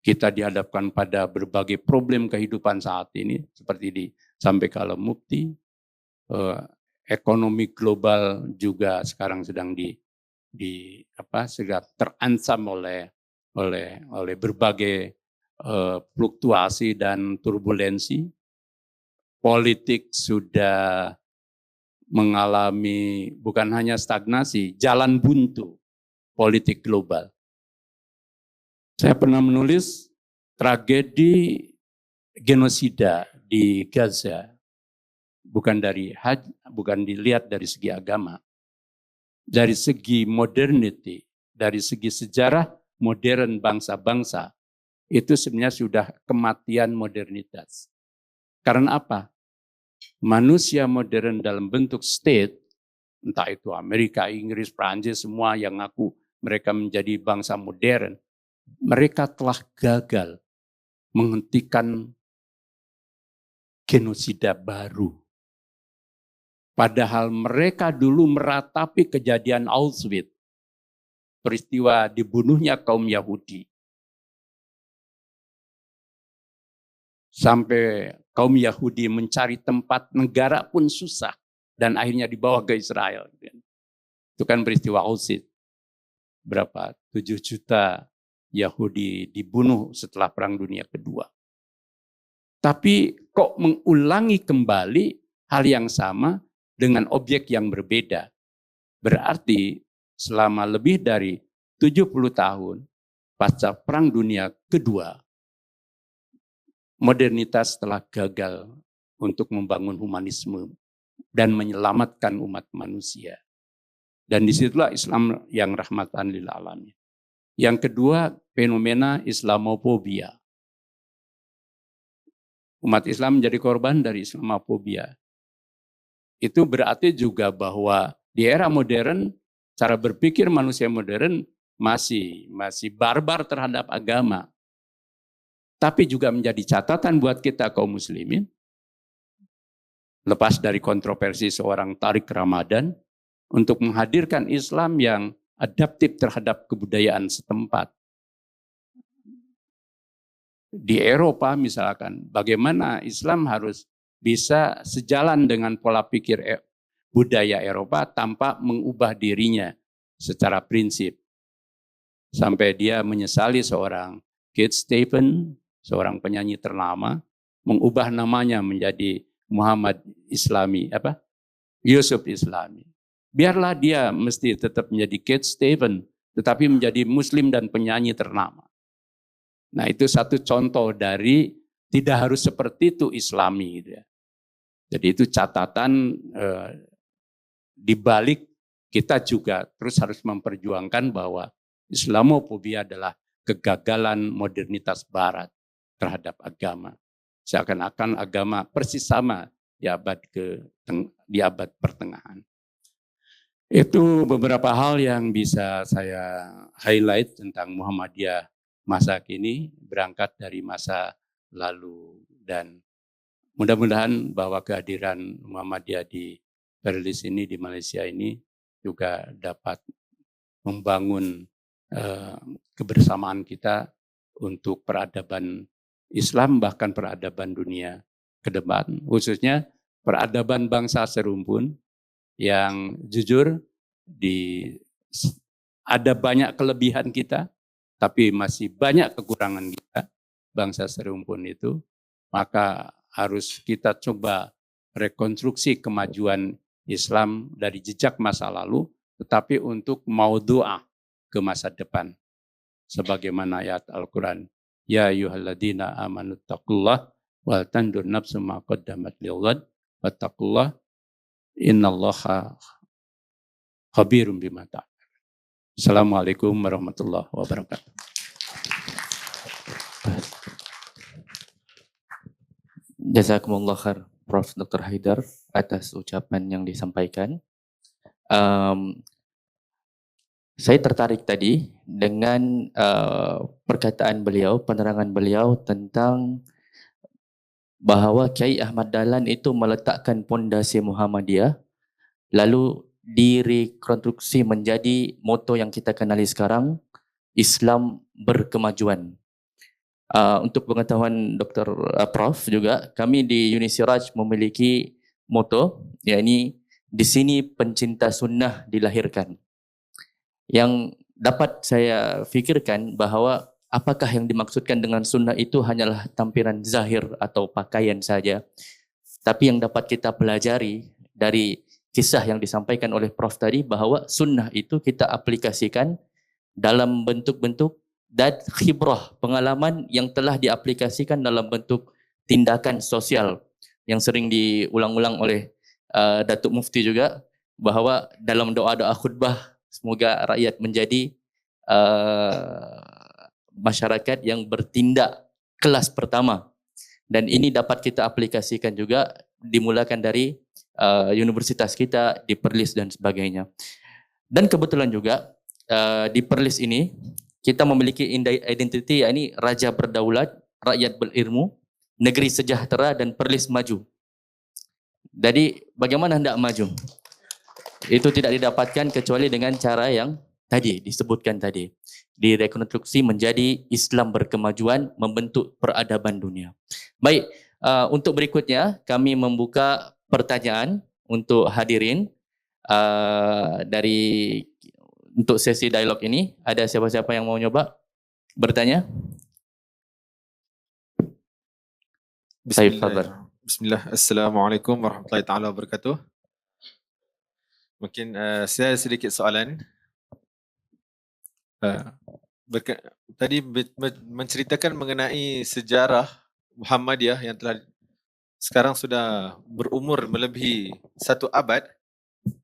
Kita dihadapkan pada berbagai problem kehidupan saat ini, seperti disampaikan oleh Mufti. Ekonomi global juga sekarang sedang sedang terancam oleh berbagai fluktuasi dan turbulensi. Politik sudah mengalami bukan hanya stagnasi, jalan buntu politik global. Saya pernah menulis tragedi genosida di Gaza. Bukan dilihat dari segi agama, dari segi modernity, dari segi sejarah modern bangsa-bangsa, itu sebenarnya sudah kematian modernitas. Karena apa? Manusia modern dalam bentuk state, entah itu Amerika, Inggris, Prancis, semua yang ngaku mereka menjadi bangsa modern, mereka telah gagal menghentikan genosida baru. Padahal mereka dulu meratapi kejadian Auschwitz, peristiwa dibunuhnya kaum Yahudi. Sampai kaum Yahudi mencari tempat negara pun susah, dan akhirnya dibawa ke Israel. Itu kan peristiwa Auschwitz. Berapa? 7 juta Yahudi dibunuh setelah Perang Dunia Kedua. Tapi kok mengulangi kembali hal yang sama dengan objek yang berbeda. Berarti selama lebih dari 70 tahun pasca Perang Dunia Kedua, modernitas telah gagal untuk membangun humanisme dan menyelamatkan umat manusia. Dan disitulah Islam yang rahmatan lil alamin. Yang kedua, fenomena Islamofobia. Umat Islam menjadi korban dari Islamofobia. Itu berarti juga bahwa di era modern, cara berpikir manusia modern masih barbar terhadap agama. Tapi juga menjadi catatan buat kita kaum muslimin. Lepas dari kontroversi seorang Tariq Ramadan, untuk menghadirkan Islam yang adaptif terhadap kebudayaan setempat. Di Eropa misalkan, bagaimana Islam harus bisa sejalan dengan pola pikir budaya Eropa tanpa mengubah dirinya secara prinsip. Sampai dia menyesali seorang Keith Stephen, seorang penyanyi ternama, mengubah namanya menjadi Muhammad Islami, Yusuf Islami. Biarlah dia mesti tetap menjadi Keith Stephen, tetapi menjadi Muslim dan penyanyi ternama. Nah itu satu contoh dari tidak harus seperti itu Islami gitu ya. Jadi itu catatan di balik kita juga terus harus memperjuangkan bahwa Islamofobia adalah kegagalan modernitas Barat terhadap agama. Seakan-akan agama persis sama di abad pertengahan. Itu beberapa hal yang bisa saya highlight tentang Muhammadiyah masa kini, berangkat dari masa lalu, dan mudah-mudahan bahwa kehadiran Muhammadiyah di Perlis ini, di Malaysia ini juga dapat membangun kebersamaan kita untuk peradaban Islam, bahkan peradaban dunia ke depan, khususnya peradaban bangsa serumpun yang jujur ada banyak kelebihan kita, tapi masih banyak kekurangan kita, bangsa serumpun itu. Maka harus kita coba rekonstruksi kemajuan Islam dari jejak masa lalu, tetapi untuk mau doa ke masa depan. Sebagaimana ayat Al-Quran, Ya ayyuhalladzina amanu taqullah wal tandur nafsu ma qaddamat lighad wattaqullah innallaha khabirum bima ta'malun. Assalamualaikum warahmatullahi wabarakatuh. Jazakumullah khair Prof. Dr. Haidar atas ucapan yang disampaikan. Saya tertarik tadi dengan perkataan beliau, penerangan beliau tentang bahawa Kiai Ahmad Dahlan itu meletakkan pondasi Muhammadiyah, lalu direkonstruksi menjadi moto yang kita kenali sekarang, Islam berkemajuan. Untuk pengetahuan Dr. Prof juga, kami di Unisiraj memiliki moto, yakni di sini pencinta sunnah dilahirkan. Yang dapat saya fikirkan bahawa apakah yang dimaksudkan dengan sunnah itu hanyalah tampilan zahir atau pakaian saja. Tapi yang dapat kita pelajari dari kisah yang disampaikan oleh Prof tadi, bahawa sunnah itu kita aplikasikan dalam bentuk-bentuk dan khibrah, pengalaman yang telah diaplikasikan dalam bentuk tindakan sosial yang sering diulang-ulang oleh Datuk Mufti juga, bahawa dalam doa-doa khutbah semoga rakyat menjadi masyarakat yang bertindak kelas pertama, dan ini dapat kita aplikasikan juga dimulakan dari universitas kita di Perlis dan sebagainya. Dan kebetulan juga di Perlis ini kita memiliki identiti, yakni raja berdaulat, rakyat berilmu, negeri sejahtera dan Perlis maju. Jadi bagaimana hendak maju? Itu tidak didapatkan kecuali dengan cara yang tadi disebutkan tadi. Direkonstruksi menjadi Islam berkemajuan, membentuk peradaban dunia. Baik, untuk berikutnya kami membuka pertanyaan untuk hadirin untuk sesi dialog ini. Ada siapa-siapa yang mau nyoba bertanya? Bismillah. Assalamualaikum warahmatullahi taala wabarakatuh. Mungkin saya sedikit soalan. Tadi menceritakan mengenai sejarah Muhammadiyah yang telah sekarang sudah berumur melebihi 1 abad,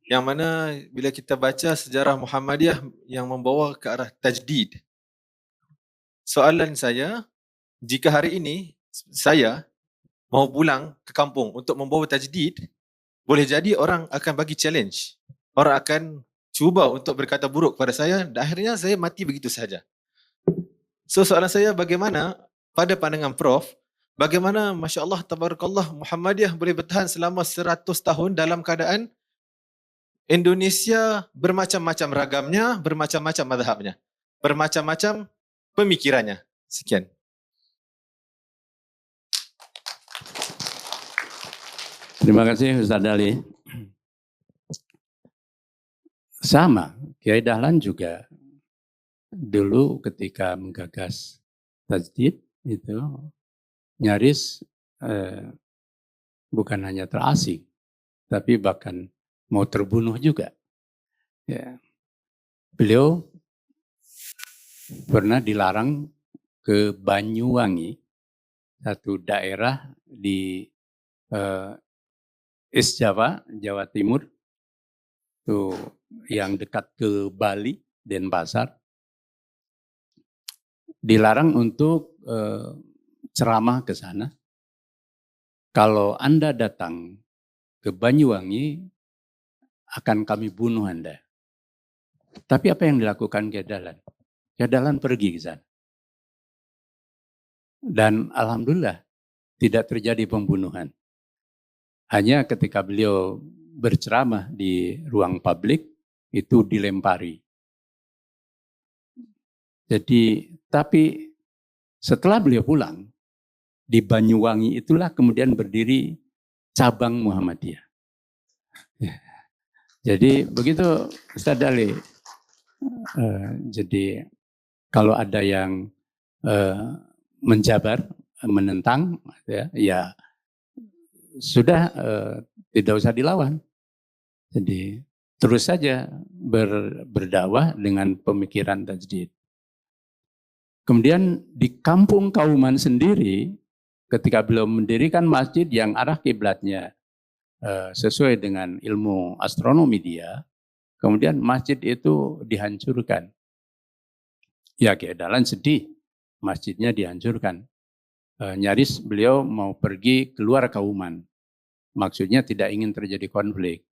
yang mana bila kita baca sejarah Muhammadiyah yang membawa ke arah tajdid. Soalan saya, jika hari ini saya mau pulang ke kampung untuk membawa tajdid, boleh jadi orang akan bagi challenge. Orang akan cuba untuk berkata buruk kepada saya dan akhirnya saya mati begitu saja. So soalan saya, bagaimana pada pandangan Prof, bagaimana Masya Allah Tabarakallah Muhammadiyah boleh bertahan selama 100 tahun dalam keadaan Indonesia bermacam-macam ragamnya, bermacam-macam mazhabnya, bermacam-macam pemikirannya. Sekian. Terima kasih Ustaz Ali. Sama, Kiai Dahlan juga dulu ketika menggagas tajdid itu nyaris bukan hanya terasing, tapi bahkan mau terbunuh juga. Ya. Beliau pernah dilarang ke Banyuwangi, satu daerah di East Java, Jawa Timur, itu yang dekat ke Bali, Denpasar. Dilarang untuk ceramah ke sana. Kalau Anda datang ke Banyuwangi, akan kami bunuh Anda. Tapi apa yang dilakukan Kiai Dahlan? Kiai Dahlan pergi ke sana. Dan alhamdulillah tidak terjadi pembunuhan. Hanya ketika beliau berceramah di ruang publik, itu dilempari. Jadi, tapi setelah beliau pulang, di Banyuwangi itulah kemudian berdiri cabang Muhammadiyah. Jadi begitu Ustaz Dali. Jadi kalau ada yang menjabar, menentang, ya sudah tidak usah dilawan. Jadi terus saja berdakwah dengan pemikiran tajdid. Kemudian di kampung Kauman sendiri, ketika beliau mendirikan masjid yang arah kiblatnya sesuai dengan ilmu astronomi dia, kemudian masjid itu dihancurkan. Ya, Kiai Dahlan sedih, masjidnya dihancurkan. Nyaris beliau mau pergi keluar Kauman. Maksudnya tidak ingin terjadi konflik.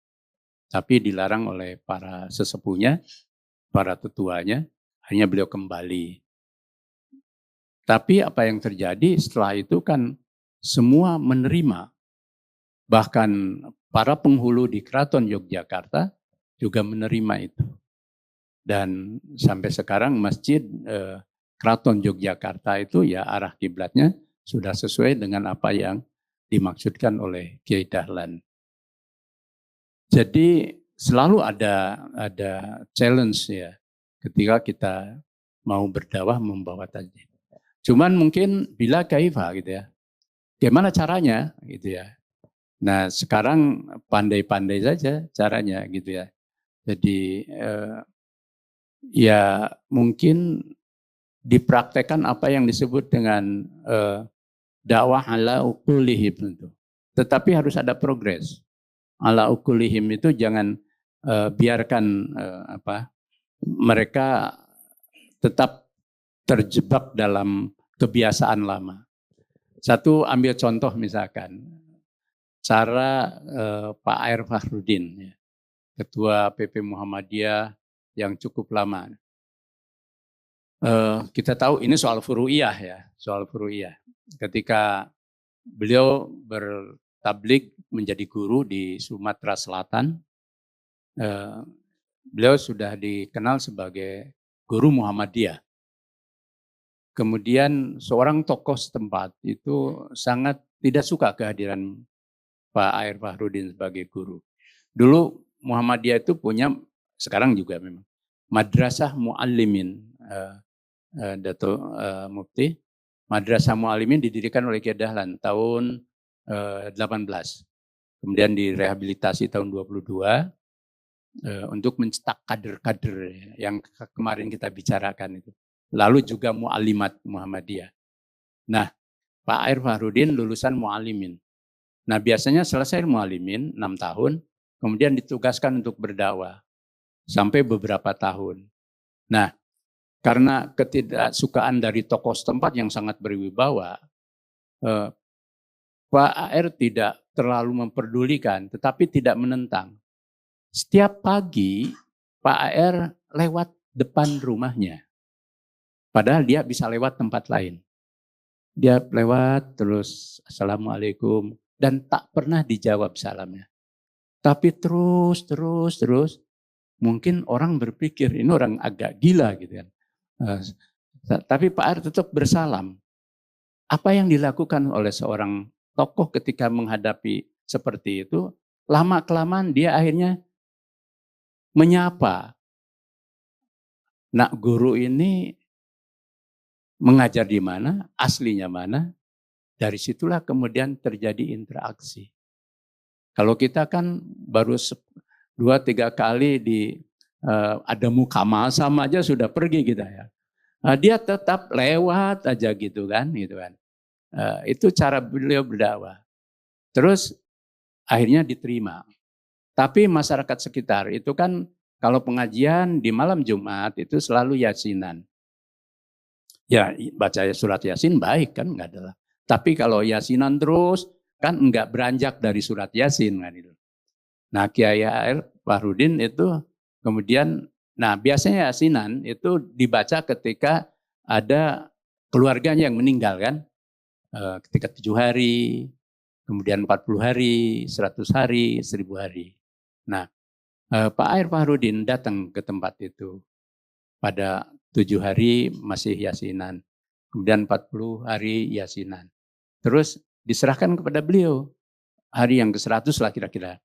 Tapi dilarang oleh para sesepuhnya, para tetuanya, hanya beliau kembali. Tapi apa yang terjadi setelah itu kan semua menerima. Bahkan para penghulu di Keraton Yogyakarta juga menerima itu. Dan sampai sekarang masjid Keraton Yogyakarta itu ya arah kiblatnya sudah sesuai dengan apa yang dimaksudkan oleh Kiai Dahlan. Jadi selalu ada challenge ya ketika kita mau berdakwah membawa tajdid. Cuman mungkin bila kaifa gitu ya. Gimana caranya gitu ya. Nah, sekarang pandai-pandai saja caranya gitu ya. Jadi ya mungkin dipraktekkan apa yang disebut dengan dakwah ala uqulihim itu. Tetapi harus ada progres. Ala uqulihim itu jangan biarkan mereka tetap terjebak dalam kebiasaan lama. Satu, ambil contoh misalkan cara Pak Air Fahrudin, ya, Ketua PP Muhammadiyah yang cukup lama. Kita tahu ini soal furu'iyah ya, soal furu'iyah. Ketika beliau bertablik menjadi guru di Sumatera Selatan, beliau sudah dikenal sebagai guru Muhammadiyah. Kemudian seorang tokoh setempat itu sangat tidak suka kehadiran Pak Air Fahrudin sebagai guru. Dulu Muhammadiyah itu punya, sekarang juga memang, Madrasah Muallimin, Dato Mufti. Madrasah Muallimin didirikan oleh Kiai Dahlan tahun 18. Kemudian direhabilitasi tahun 22 untuk mencetak kader-kader yang kemarin kita bicarakan itu. Lalu juga Muallimat Muhammadiyah. Nah, Pak Air Fahrudin lulusan Muallimin. Nah, biasanya selesai Muallimin 6 tahun, kemudian ditugaskan untuk berdakwah sampai beberapa tahun. Nah, karena ketidaksukaan dari tokoh setempat yang sangat berwibawa, Pak Air tidak terlalu memperdulikan, tetapi tidak menentang. Setiap pagi, Pak Air lewat depan rumahnya. Padahal dia bisa lewat tempat lain. Dia lewat terus, Assalamualaikum, dan tak pernah dijawab salamnya. Tapi terus, mungkin orang berpikir ini orang agak gila gitu kan. Tapi Pak Air tetap bersalam. Apa yang dilakukan oleh seorang tokoh ketika menghadapi seperti itu, lama-kelamaan dia akhirnya menyapa. Nak guru ini mengajar di mana, aslinya mana, dari situlah kemudian terjadi interaksi. Kalau kita kan baru 2-3 kali ada mukamal sama aja sudah pergi kita ya. Dia tetap lewat aja gitu kan. Itu cara beliau berdakwah. Terus akhirnya diterima. Tapi masyarakat sekitar itu kan kalau pengajian di malam Jumat itu selalu yasinan. Ya baca surat yasin baik kan, enggak adalah. Tapi kalau yasinan terus kan enggak beranjak dari surat yasin kan itu. Nah Kiai HR Fahrudin itu kemudian, nah biasanya yasinan itu dibaca ketika ada keluarganya yang meninggal kan. Ketika 7 hari, kemudian 40 hari, 100 hari, 1000 hari. Nah, Pak Air Fahrudin datang ke tempat itu pada 7 hari masih yasinan, kemudian 40 hari yasinan. Terus diserahkan kepada beliau, hari yang ke-100 lah kira-kira.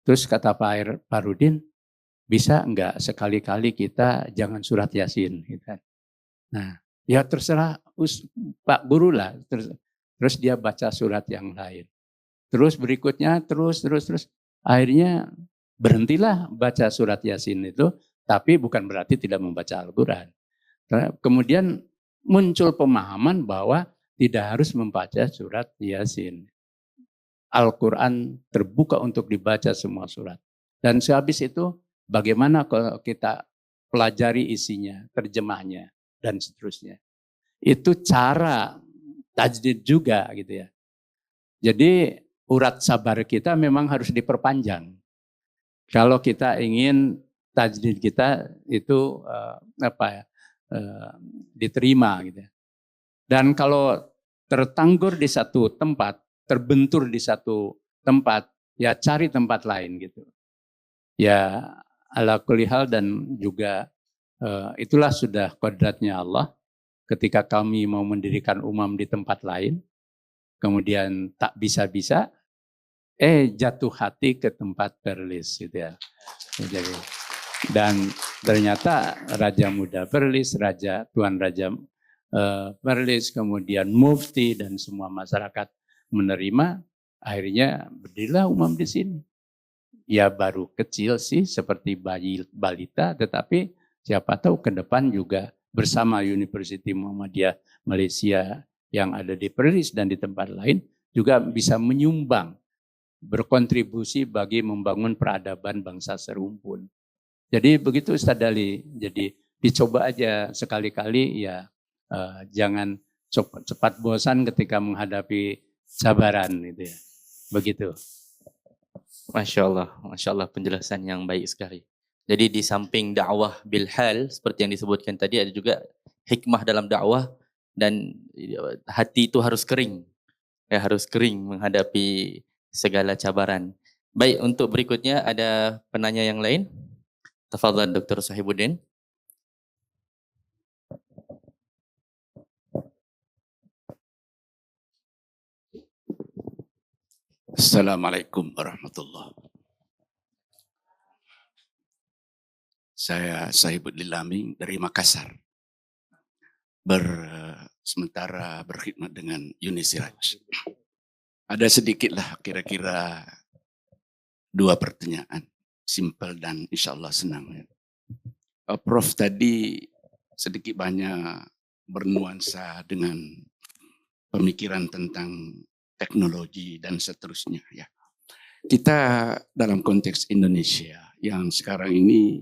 Terus kata Pak Air Fahrudin, bisa enggak sekali-kali kita jangan surat yasin. Nah, ya terserah Pak Guru lah. Terus dia baca surat yang lain. Terus berikutnya terus. Akhirnya berhentilah baca surat Yasin itu, tapi bukan berarti tidak membaca Al-Quran. Kemudian muncul pemahaman bahwa tidak harus membaca surat Yasin. Al-Quran terbuka untuk dibaca semua surat. Dan sehabis itu bagaimana kalau kita pelajari isinya, terjemahnya, dan seterusnya. Itu cara tajdid juga gitu ya. Jadi urat sabar kita memang harus diperpanjang. Kalau kita ingin tajdid kita itu diterima gitu. Dan kalau tertanggur di satu tempat, terbentur di satu tempat, ya cari tempat lain gitu. Ya ala kulli hal, dan juga itulah sudah kodratnya Allah. Ketika kami mau mendirikan umam di tempat lain, kemudian tak bisa-bisa, jatuh hati ke tempat Perlis gitu ya. Jadi, dan ternyata Raja Muda Perlis, Tuan Raja Perlis, kemudian Mufti dan semua masyarakat menerima, akhirnya berdirilah umam di sini. Ya baru kecil sih seperti bayi balita, tetapi siapa tahu ke depan juga bersama University Muhammadiyah Malaysia yang ada di Perlis dan di tempat lain juga bisa menyumbang, berkontribusi bagi membangun peradaban bangsa serumpun. Jadi begitu Ustaz Dali, jadi dicoba aja sekali-kali ya, jangan cepat bosan ketika menghadapi cabaran gitu ya. Begitu. Masya Allah penjelasan yang baik sekali. Jadi di samping dakwah bil hal seperti yang disebutkan tadi, ada juga hikmah dalam dakwah, dan hati itu harus kering. Ya, harus kering menghadapi segala cabaran. Baik, untuk berikutnya ada penanya yang lain. Tafadhal Dr. Sahibuddin. Assalamualaikum warahmatullahi wabarakatuh. Saya Sahibuddin Laming dari Makassar. Sementara berkhidmat dengan Unisiraj. Ada sedikitlah kira-kira 2 pertanyaan. Simple dan insya Allah senang. Prof tadi sedikit banyak bernuansa dengan pemikiran tentang teknologi dan seterusnya ya. Kita dalam konteks Indonesia yang sekarang ini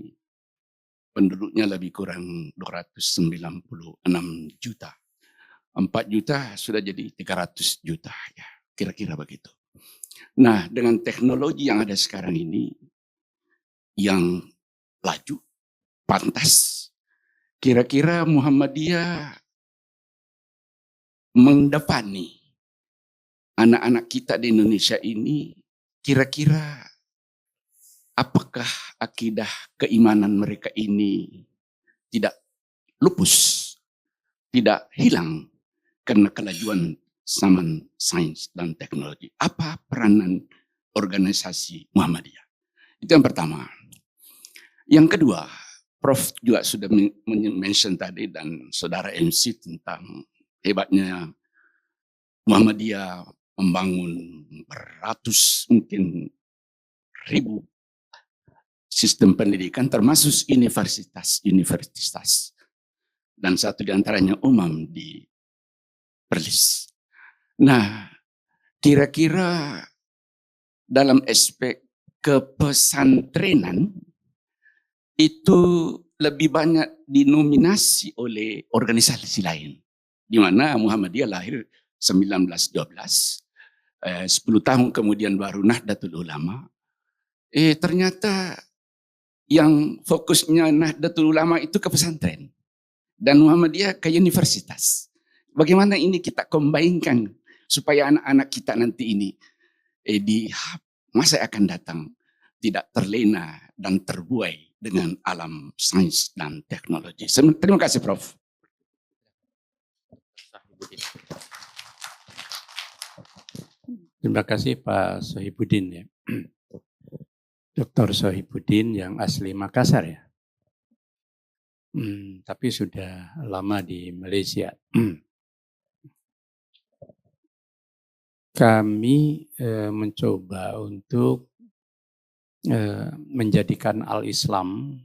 penduduknya lebih kurang 296 juta. 4 juta sudah jadi 300 juta ya, kira-kira begitu. Nah, dengan teknologi yang ada sekarang ini yang laju, pantas, kira-kira Muhammadiyah mendepani anak-anak kita di Indonesia ini, kira-kira apakah akidah keimanan mereka ini tidak lupus, tidak hilang karena kelajuan zaman sains dan teknologi? Apa peranan organisasi Muhammadiyah? Itu yang pertama. Yang kedua, Prof juga sudah mention tadi dan saudara MC tentang hebatnya Muhammadiyah membangun beratus mungkin ribu sistem pendidikan termasuk universitas. dan satu di antaranya Umam di Perlis. Nah, kira-kira dalam aspek kepesantrenan itu lebih banyak dinominasi oleh organisasi lain. Di mana Muhammadiyah lahir 1912, 10 tahun kemudian baru Nahdlatul Ulama. Ternyata yang fokusnya Nahdlatul Ulama itu ke pesantren dan Muhammadiyah ke universitas. Bagaimana ini kita combine-kan supaya anak-anak kita nanti ini di masa akan datang tidak terlena dan terbuai dengan alam sains dan teknologi. Terima kasih, Prof. Terima kasih Pak Sohibuddin ya. Dr. Sohibuddin yang asli Makassar ya. Tapi sudah lama di Malaysia. Kami mencoba untuk menjadikan Al-Islam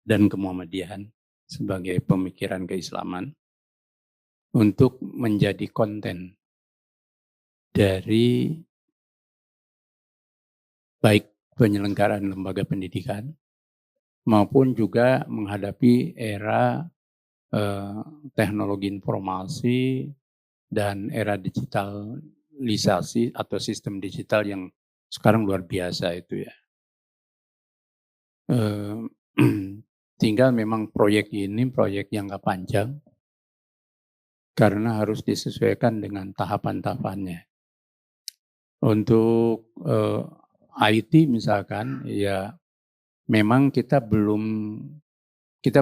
dan Kemuhammadiyahan sebagai pemikiran keislaman untuk menjadi konten dari baik penyelenggaraan lembaga pendidikan maupun juga menghadapi era teknologi informasi dan era digitalisasi atau sistem digital yang sekarang luar biasa itu ya. Tinggal memang proyek ini proyek jangka panjang karena harus disesuaikan dengan tahapan-tahapannya. Untuk IT misalkan, ya memang kita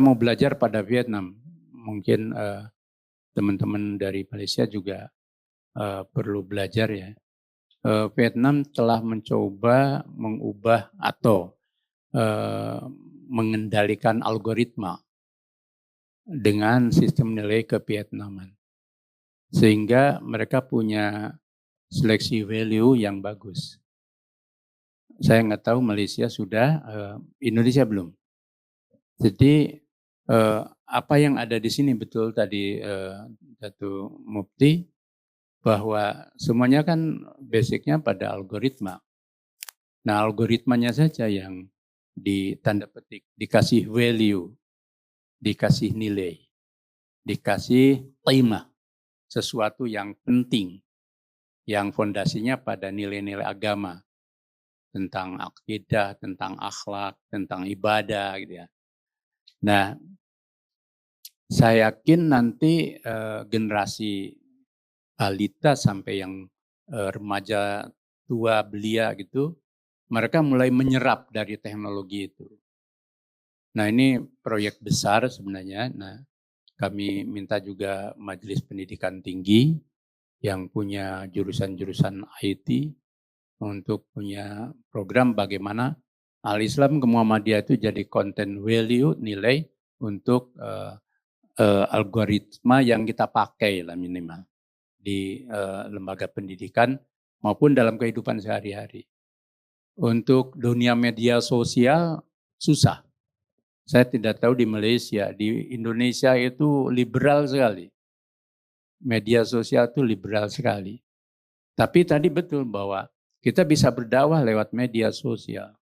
mau belajar pada Vietnam. Mungkin teman-teman dari Malaysia juga perlu belajar ya. Vietnam telah mencoba mengubah atau mengendalikan algoritma dengan sistem nilai kevietnaman. Sehingga mereka punya seleksi value yang bagus. Saya nggak tahu Malaysia sudah, Indonesia belum. Jadi apa yang ada di sini betul tadi Datuk Mufti, bahwa semuanya kan basicnya pada algoritma. Nah algoritmanya saja yang ditanda petik, dikasih value, dikasih nilai, dikasih tema, sesuatu yang penting, yang fondasinya pada nilai-nilai agama, tentang akidah, tentang akhlak, tentang ibadah gitu ya. Nah, saya yakin nanti generasi balita sampai yang remaja tua belia gitu, mereka mulai menyerap dari teknologi itu. Nah, ini proyek besar sebenarnya. Nah, kami minta juga Majelis Pendidikan Tinggi yang punya jurusan-jurusan IT untuk punya program bagaimana Al-Islam ke Muhammadiyah itu jadi content value, nilai untuk algoritma yang kita pakai lah minimal di lembaga pendidikan maupun dalam kehidupan sehari-hari. Untuk dunia media sosial susah. Saya tidak tahu di Malaysia, di Indonesia itu liberal sekali. Media sosial itu liberal sekali. Tapi tadi betul bahwa kita bisa berdakwah lewat media sosial.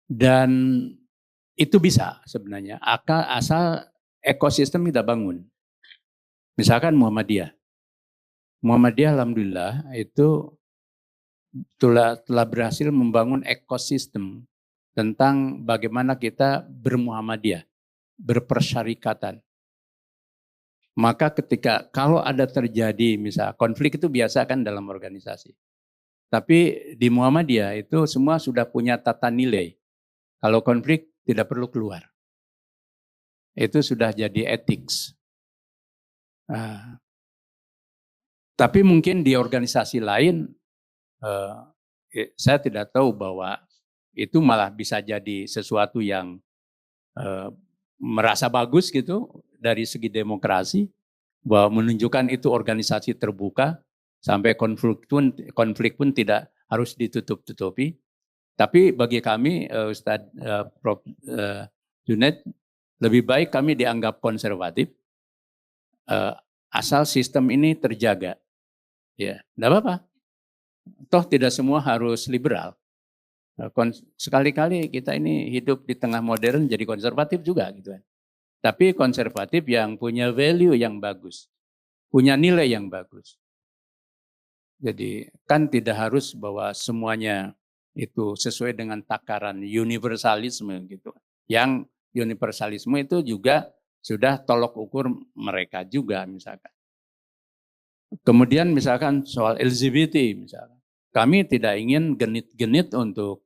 Dan itu bisa sebenarnya, asal ekosistem kita bangun. Misalkan Muhammadiyah. Muhammadiyah alhamdulillah itu telah berhasil membangun ekosistem tentang bagaimana kita bermuhammadiyah, berpersyarikatan. Maka kalau ada terjadi misal konflik itu biasa kan dalam organisasi. Tapi di Muhammadiyah itu semua sudah punya tata nilai. Kalau konflik tidak perlu keluar. Itu sudah jadi ethics. Tapi mungkin di organisasi lain saya tidak tahu bahwa itu malah bisa jadi sesuatu yang merasa bagus gitu dari segi demokrasi, bahwa menunjukkan itu organisasi terbuka sampai konflik pun tidak harus ditutup-tutupi. Tapi bagi kami Ustadz Prof. Junaid, Lebih baik kami dianggap konservatif, asal sistem ini terjaga. Ya, tidak apa-apa. Toh tidak semua harus liberal. Sekali-kali kita ini hidup di tengah modern jadi konservatif juga gitu kan. Tapi konservatif yang punya value yang bagus, punya nilai yang bagus. Jadi kan tidak harus bahwa semuanya itu sesuai dengan takaran universalisme gitu. Yang universalisme itu juga sudah tolok ukur mereka juga misalkan. Kemudian misalkan soal LGBT misalkan. Kami tidak ingin genit-genit untuk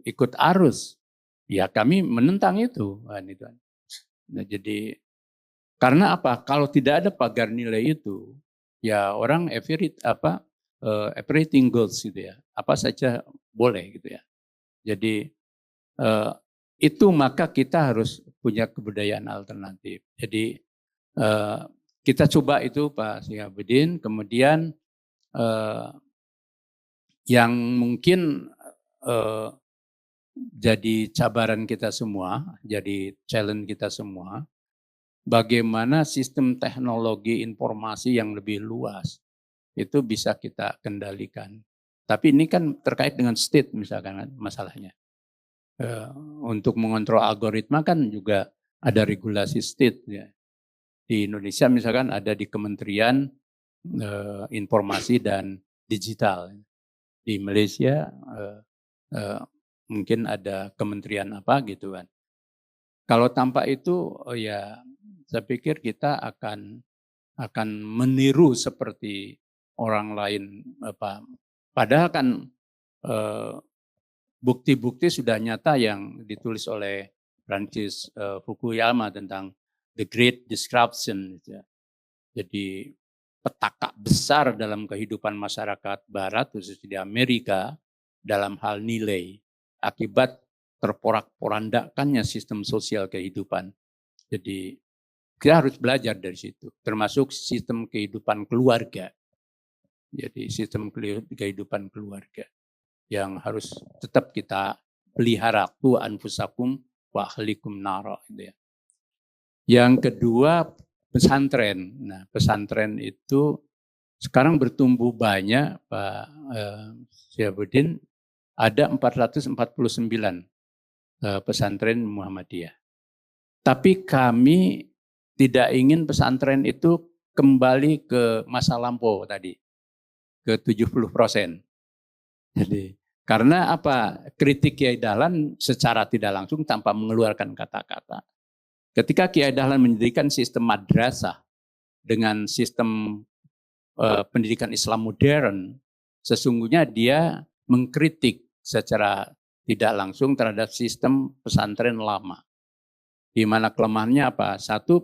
ikut arus. Ya kami menentang itu. Nah, jadi karena apa? Kalau tidak ada pagar nilai itu, ya orang everything goes gitu ya. Apa saja boleh gitu ya. Jadi itu maka kita harus punya kebudayaan alternatif. Jadi kita coba itu Pak Syihabuddin, kemudian yang mungkin jadi cabaran kita semua, jadi challenge kita semua, bagaimana sistem teknologi informasi yang lebih luas itu bisa kita kendalikan. Tapi ini kan terkait dengan state misalkan masalahnya. Untuk mengontrol algoritma kan juga ada regulasi state ya. Di Indonesia misalkan ada di Kementerian Informasi dan Digital. Di Malaysia mungkin ada kementerian apa gitu kan. Kalau tanpa itu ya saya pikir kita akan meniru seperti orang lain apa. Padahal kan bukti-bukti sudah nyata yang ditulis oleh Francis Fukuyama tentang The Great Disruption. Gitu ya. Jadi petaka besar dalam kehidupan masyarakat Barat, khususnya di Amerika, dalam hal nilai, akibat terporak-porandakannya sistem sosial kehidupan. Jadi kita harus belajar dari situ, termasuk sistem kehidupan keluarga. Jadi sistem kehidupan keluarga yang harus tetap kita pelihara, qu anfusakum wa ahlikum nara. Gitu ya. Yang kedua, pesantren. Nah, pesantren itu sekarang bertumbuh banyak, Pak Syihabuddin, ada 449 pesantren Muhammadiyah. Tapi kami tidak ingin pesantren itu kembali ke masa lampau tadi, ke 70%. Jadi, karena apa? Kritik Kiai Dahlan secara tidak langsung tanpa mengeluarkan kata-kata. Ketika Kiai Dahlan mendirikan sistem madrasah dengan sistem pendidikan Islam modern, sesungguhnya dia mengkritik secara tidak langsung terhadap sistem pesantren lama. Di mana kelemahannya apa? Satu,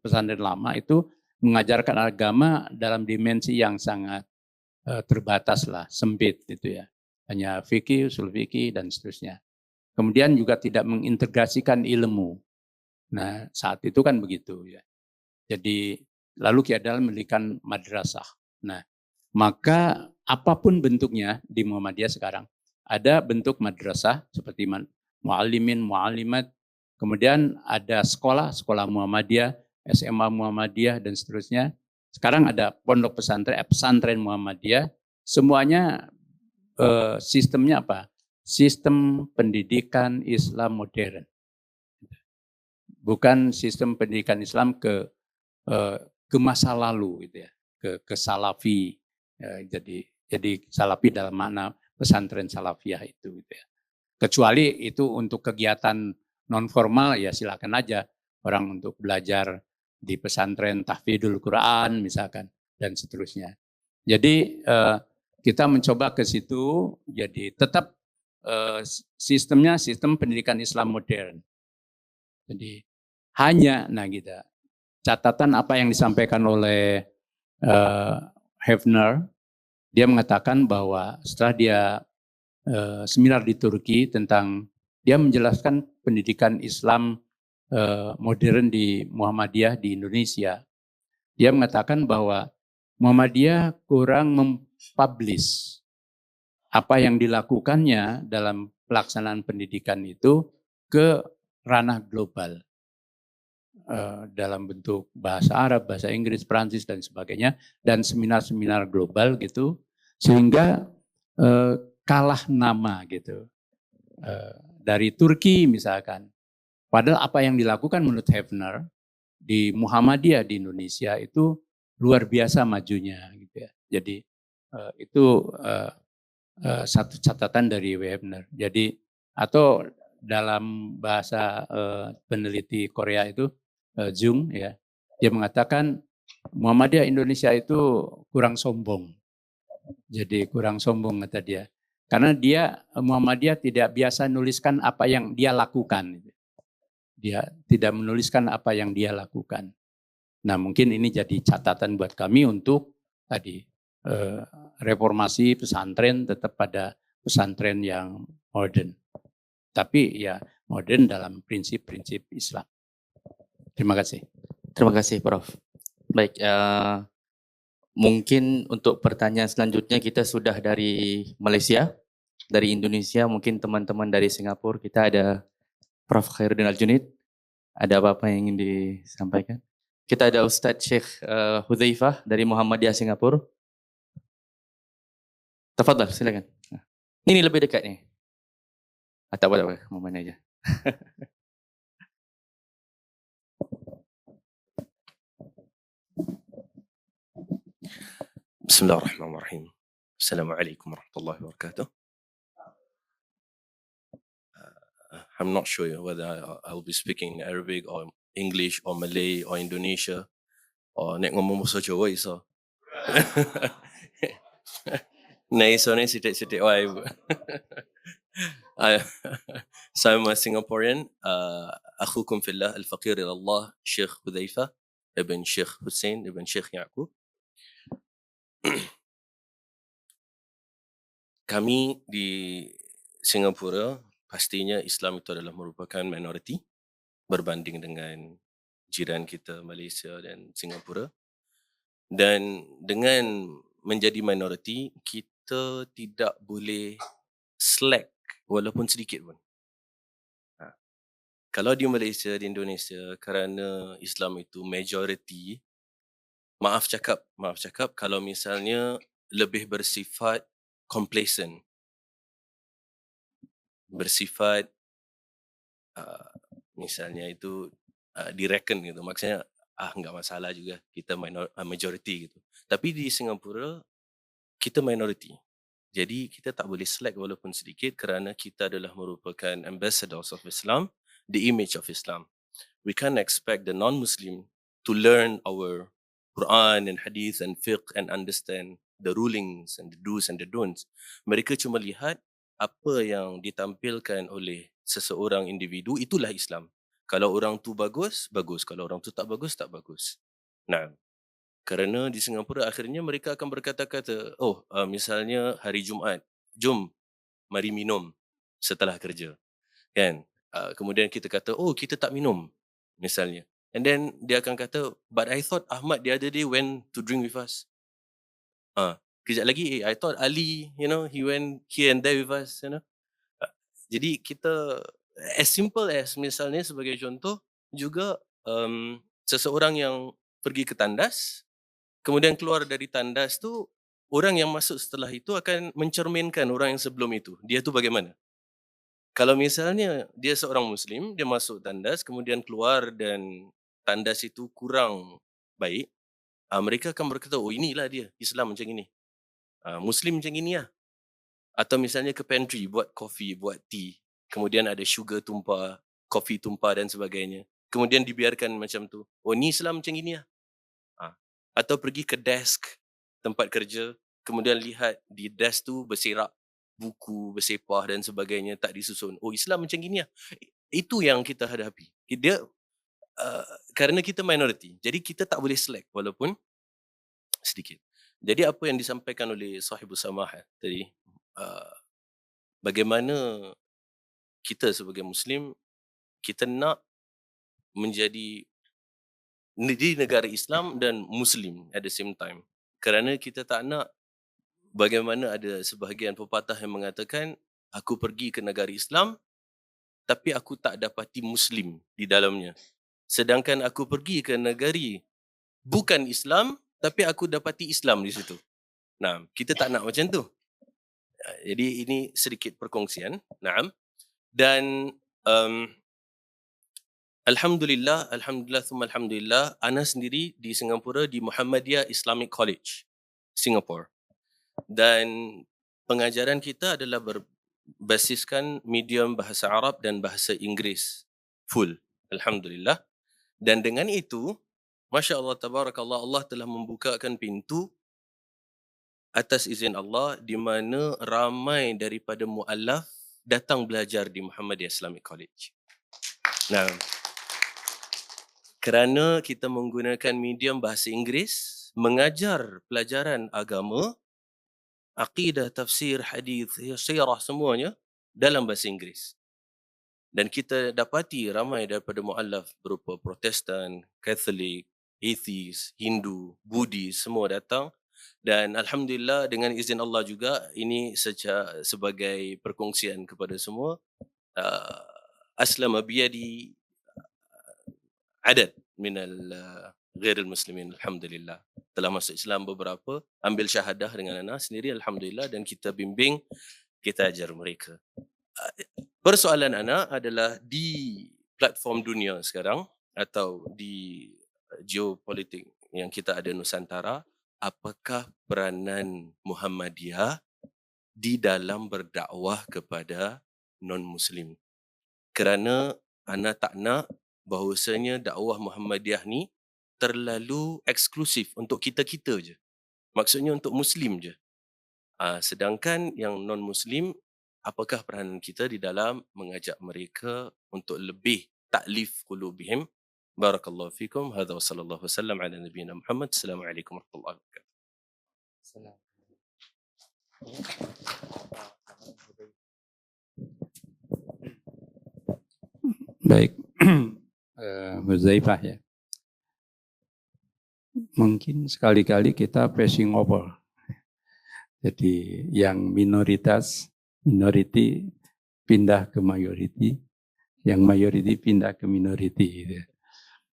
pesantren lama itu mengajarkan agama dalam dimensi yang sangat terbatas lah, sempit gitu ya. Hanya fikih, usul fikih dan seterusnya. Kemudian juga tidak mengintegrasikan ilmu. Nah, saat itu kan begitu ya. Jadi lalu Kiai Dahlan mendirikan madrasah. Nah, maka apapun bentuknya di Muhammadiyah sekarang, ada bentuk madrasah seperti muallimin, muallimat, kemudian ada sekolah Muhammadiyah, SMA Muhammadiyah dan seterusnya. Sekarang ada pondok pesantren Muhammadiyah, semuanya sistemnya apa? Sistem pendidikan Islam modern. Bukan sistem pendidikan Islam ke masa lalu gitu ya, ke salafi. Jadi salafi dalam makna pesantren salafiyah itu gitu ya. Kecuali itu untuk kegiatan non formal ya silakan aja orang untuk belajar di pesantren tahfidzul Quran misalkan dan seterusnya. Jadi kita mencoba ke situ, jadi tetap sistemnya sistem pendidikan Islam modern. Jadi hanya, nah gitu, catatan apa yang disampaikan oleh Hefner, dia mengatakan bahwa setelah dia seminar di Turki tentang, dia menjelaskan pendidikan Islam modern di Muhammadiyah di Indonesia. Dia mengatakan bahwa Muhammadiyah kurang mempublish apa yang dilakukannya dalam pelaksanaan pendidikan itu ke ranah global. dalam bentuk bahasa Arab, bahasa Inggris, Prancis dan sebagainya, dan seminar-seminar global gitu, sehingga kalah nama gitu. Dari Turki misalkan. Padahal apa yang dilakukan menurut Hefner di Muhammadiyah di Indonesia itu luar biasa majunya gitu ya. Jadi itu satu catatan dari Hefner. Jadi atau dalam bahasa peneliti Korea itu Jung ya, dia mengatakan Muhammadiyah Indonesia itu kurang sombong. Jadi kurang sombong kata dia. Karena dia Muhammadiyah tidak biasa nuliskan apa yang dia lakukan. Dia tidak menuliskan apa yang dia lakukan. Nah mungkin ini jadi catatan buat kami untuk tadi reformasi pesantren tetap pada pesantren yang modern. Tapi ya modern dalam prinsip-prinsip Islam. Terima kasih. Terima kasih Prof. Baik, mungkin untuk pertanyaan selanjutnya kita sudah dari Malaysia, dari Indonesia, mungkin teman-teman dari Singapura. Kita ada Prof. Khairuddin Al-Junid. Ada apa-apa yang ingin disampaikan? Kita ada Ustadz Syekh Hudzaifah dari Muhammadiyah Singapura. Tafadhal, silakan. Ini lebih dekat nih. Tak apa, mau mana aja. Bismillahirrahmanirrahim. Assalamualaikum warahmatullahi wabarakatuh. I'm not sure whether I'll be speaking Arabic or English or Malay or Indonesia or nek ngomong bahasa Jawa iso. Nah iso ni sidik-sidik wae. So I'm a Singaporean. Akhukum fillah al-faqir ila Allah Syekh Hudzaifah ibn Syekh Hussein ibn Syekh Yaqub. Kami di Singapura pastinya Islam itu adalah merupakan minoriti berbanding dengan jiran kita Malaysia dan Singapura. Dan dengan menjadi minoriti, kita tidak boleh slack walaupun sedikit pun. Kalau di Malaysia, di Indonesia, kerana Islam itu majority, maaf cakap, kalau misalnya lebih bersifat complacent, bersifat misalnya itu direken gitu, maksudnya enggak masalah juga kita majority gitu. Tapi di Singapura kita minority, jadi kita tak boleh slack walaupun sedikit kerana kita adalah merupakan ambassadors of Islam, the image of Islam. We can't expect the non-Muslim to learn our Quran and Hadith and fiqh and understand the rulings and the do's and the don'ts. Mereka cuma lihat apa yang ditampilkan oleh seseorang individu, itulah Islam. Kalau orang tu bagus, bagus. Kalau orang tu tak bagus, tak bagus. Nah, kerana di Singapura akhirnya mereka akan berkata-kata, misalnya hari Jumaat, jom mari minum setelah kerja. Kan? Kemudian kita kata, kita tak minum misalnya. And then dia akan kata, but I thought Ahmad the other day went to drink with us. Kejap lagi, I thought Ali, he went here and there with us, Jadi kita, as simple as misalnya sebagai contoh, juga seseorang yang pergi ke tandas, kemudian keluar dari tandas tu, orang yang masuk setelah itu akan mencerminkan orang yang sebelum itu. Dia tu bagaimana? Kalau misalnya dia seorang Muslim, dia masuk tandas, kemudian keluar dan tandas itu kurang baik, mereka akan berkata, inilah dia, Islam macam ini. Muslim macam ini lah. Atau misalnya ke pantry, buat kopi, buat tea, kemudian ada sugar tumpah, kopi tumpah dan sebagainya. Kemudian dibiarkan macam tu. Ni Islam macam ini lah. Atau pergi ke desk tempat kerja, kemudian lihat di desk tu berserak buku, bersepah dan sebagainya, tak disusun. Islam macam gini lah. Itu yang kita hadapi. Dia kerana kita minority, jadi kita tak boleh slack walaupun sedikit. Jadi apa yang disampaikan oleh Sahibus Samahah tadi, bagaimana kita sebagai Muslim, kita nak menjadi di negara Islam dan Muslim at the same time. Kerana kita tak nak bagaimana ada sebahagian pepatah yang mengatakan, aku pergi ke negara Islam, tapi aku tak dapati Muslim di dalamnya. sedangkan aku pergi ke negeri bukan Islam tapi aku dapati Islam di situ. Nah, kita tak nak macam tu. Jadi ini sedikit perkongsian. Naam. Dan Alhamdulillah, thumma alhamdulillah, ana sendiri di Singapura di Muhammadiyah Islamic College, Singapore. Dan pengajaran kita adalah berbasiskan medium bahasa Arab dan bahasa Inggeris full. Alhamdulillah. Dan dengan itu, Masya Allah, Tabarakallah, Allah telah membukakan pintu atas izin Allah di mana ramai daripada mu'allaf datang belajar di Muhammadiyah Islamic College. Nah, kerana kita menggunakan medium bahasa Inggeris, mengajar pelajaran agama, akidah, tafsir, hadis, sirah, semuanya dalam bahasa Inggeris. Dan kita dapati ramai daripada mu'allaf berupa Protestan, Katolik, Atheist, Hindu, Buddhis, semua datang. Dan Alhamdulillah dengan izin Allah juga, ini sebagai perkongsian kepada semua, aslama biyadi adad minal ghairil muslimin, Alhamdulillah. Telah masuk Islam beberapa, ambil syahadah dengan anak sendiri, Alhamdulillah, dan kita bimbing, kita ajar mereka. Persoalan anak adalah di platform dunia sekarang atau di geopolitik yang kita ada Nusantara, apakah peranan Muhammadiyah di dalam berdakwah kepada non-Muslim? Kerana anak tak nak bahawasanya dakwah Muhammadiyah ni terlalu eksklusif untuk kita-kita je. Maksudnya untuk Muslim je. Sedangkan yang non-Muslim, apakah peranan kita di dalam mengajak mereka untuk lebih ta'lif qulubihim? Barakallahu fikum. Hadza wa sallallahu wasallam ala nabiyyina Muhammad. Assalamualaikum warahmatullahi wabarakatuh. Baik, Huzaifah ya. Mungkin sekali-kali kita passing over. Jadi yang minority pindah ke majority, yang majority pindah ke minority. Gitu.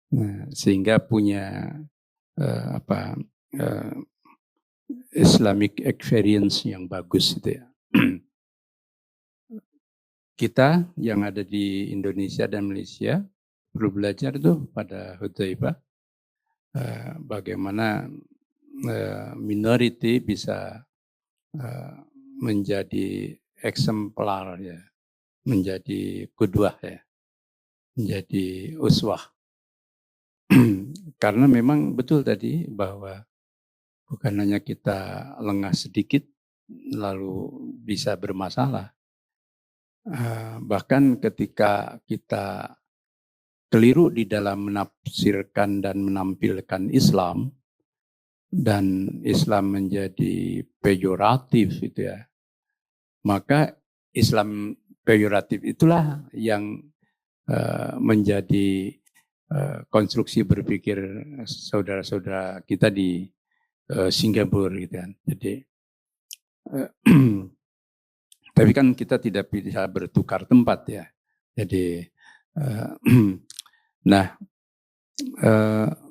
Nah, sehingga punya Islamic experience yang bagus itu ya. Kita yang ada di Indonesia dan Malaysia perlu belajar tuh pada Huzaifah bagaimana minority bisa menjadi eksemplar ya, menjadi qudwah ya, menjadi uswah. Karena memang betul tadi bahwa bukan hanya kita lengah sedikit lalu bisa bermasalah. Bahkan ketika kita keliru di dalam menafsirkan dan menampilkan Islam dan Islam menjadi pejoratif itu ya, maka Islam pejoratif itulah yang menjadi konstruksi berpikir saudara-saudara kita di Singapura gitu kan. Jadi tapi kan kita tidak bisa bertukar tempat ya. Jadi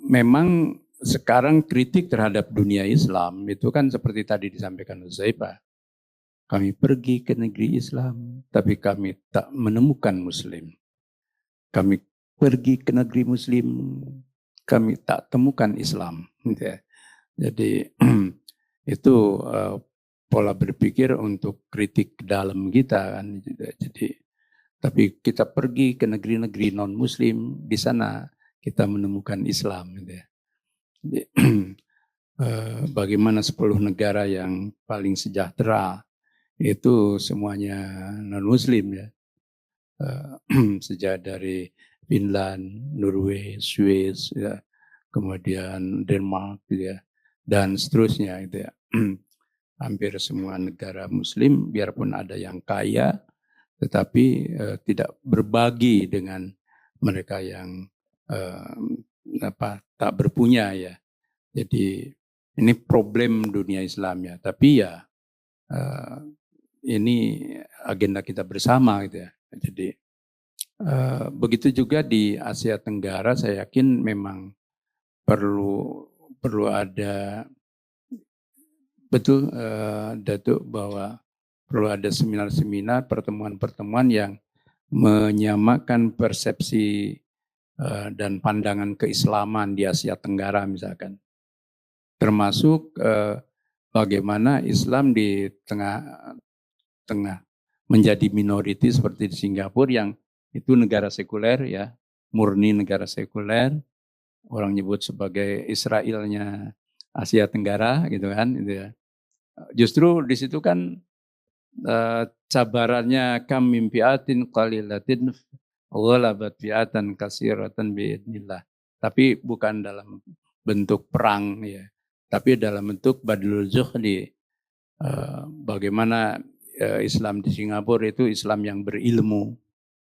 memang sekarang kritik terhadap dunia Islam itu kan seperti tadi disampaikan Huzaifah. Kami pergi ke negeri Islam, tapi kami tak menemukan Muslim. Kami pergi ke negeri Muslim, kami tak temukan Islam. Jadi itu pola berpikir untuk kritik dalam kita kan. Jadi tapi kita pergi ke negeri-negeri non-Muslim, di sana kita menemukan Islam. Jadi, bagaimana 10 negara yang paling sejahtera itu semuanya non-Muslim ya. Sejak dari Finland, Norway, Swiss, ya, kemudian Denmark, ya, dan seterusnya. Gitu ya. Hampir semua negara Muslim, biarpun ada yang kaya, tetapi tidak berbagi dengan mereka yang tak berpunya ya. Jadi ini problem dunia Islam ya. Tapi ya ini agenda kita bersama gitu ya. Jadi Begitu juga di Asia Tenggara, saya yakin memang perlu ada betul Datuk, bahwa perlu ada seminar-seminar, pertemuan-pertemuan yang menyamakan persepsi dan pandangan keislaman di Asia Tenggara misalkan. Termasuk bagaimana Islam di tengah menjadi minoriti seperti di Singapura yang itu negara sekuler ya, murni negara sekuler. Orang nyebut sebagai Israelnya Asia Tenggara gitu kan, gitu ya. Justru di situ kan cabarannya kam min fi'atin qalilatin ghalabat fi'atan katsiratan biidznillah. Tapi bukan dalam bentuk perang ya, tapi dalam bentuk badlul zuhdi. Bagaimana Islam di Singapura itu Islam yang berilmu,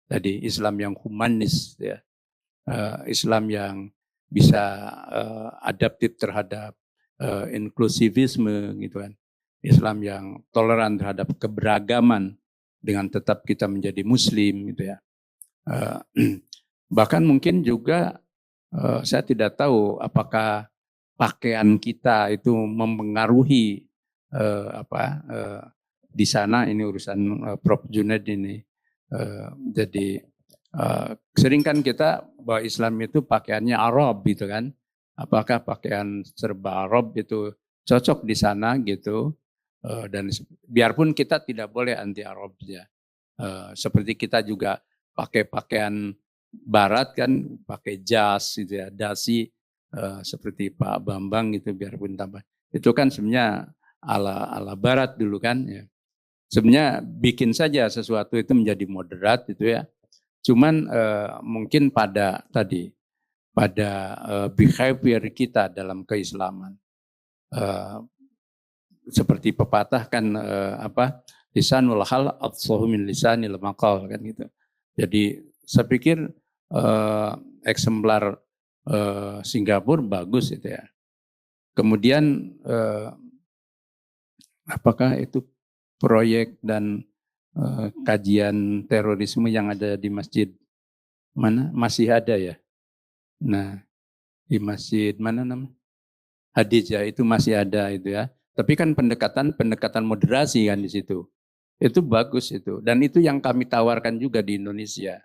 tadi Islam yang humanis ya, Islam yang bisa adaptif terhadap inklusivisme gitu kan. Islam yang toleran terhadap keberagaman dengan tetap kita menjadi muslim gitu ya. Bahkan mungkin juga saya tidak tahu apakah pakaian kita itu mempengaruhi di sana. Ini urusan Prof. Junaid ini. Jadi sering kan kita bahwa Islam itu pakaiannya Arab gitu kan. Apakah pakaian serba Arab itu cocok di sana gitu. Dan biarpun kita tidak boleh anti Arab ya. Seperti kita juga pakai pakaian barat kan, pakai jas gitu ya, dasi seperti Pak Bambang gitu, biarpun tambah. Itu kan sebenarnya ala barat dulu kan ya. Sebenarnya bikin saja sesuatu itu menjadi moderat gitu ya. Cuman mungkin pada behavior kita dalam keislaman. Seperti pepatah kan lisanul hal afsahu min lisanil maqal kan gitu. Jadi saya pikir eksemplar Singapura bagus itu ya. Kemudian apakah itu proyek dan kajian terorisme yang ada di masjid mana masih ada ya? Nah, di masjid mana namanya? Hadijah itu masih ada itu ya. Tapi kan pendekatan moderasi kan di situ. Itu bagus itu. Dan itu yang kami tawarkan juga di Indonesia.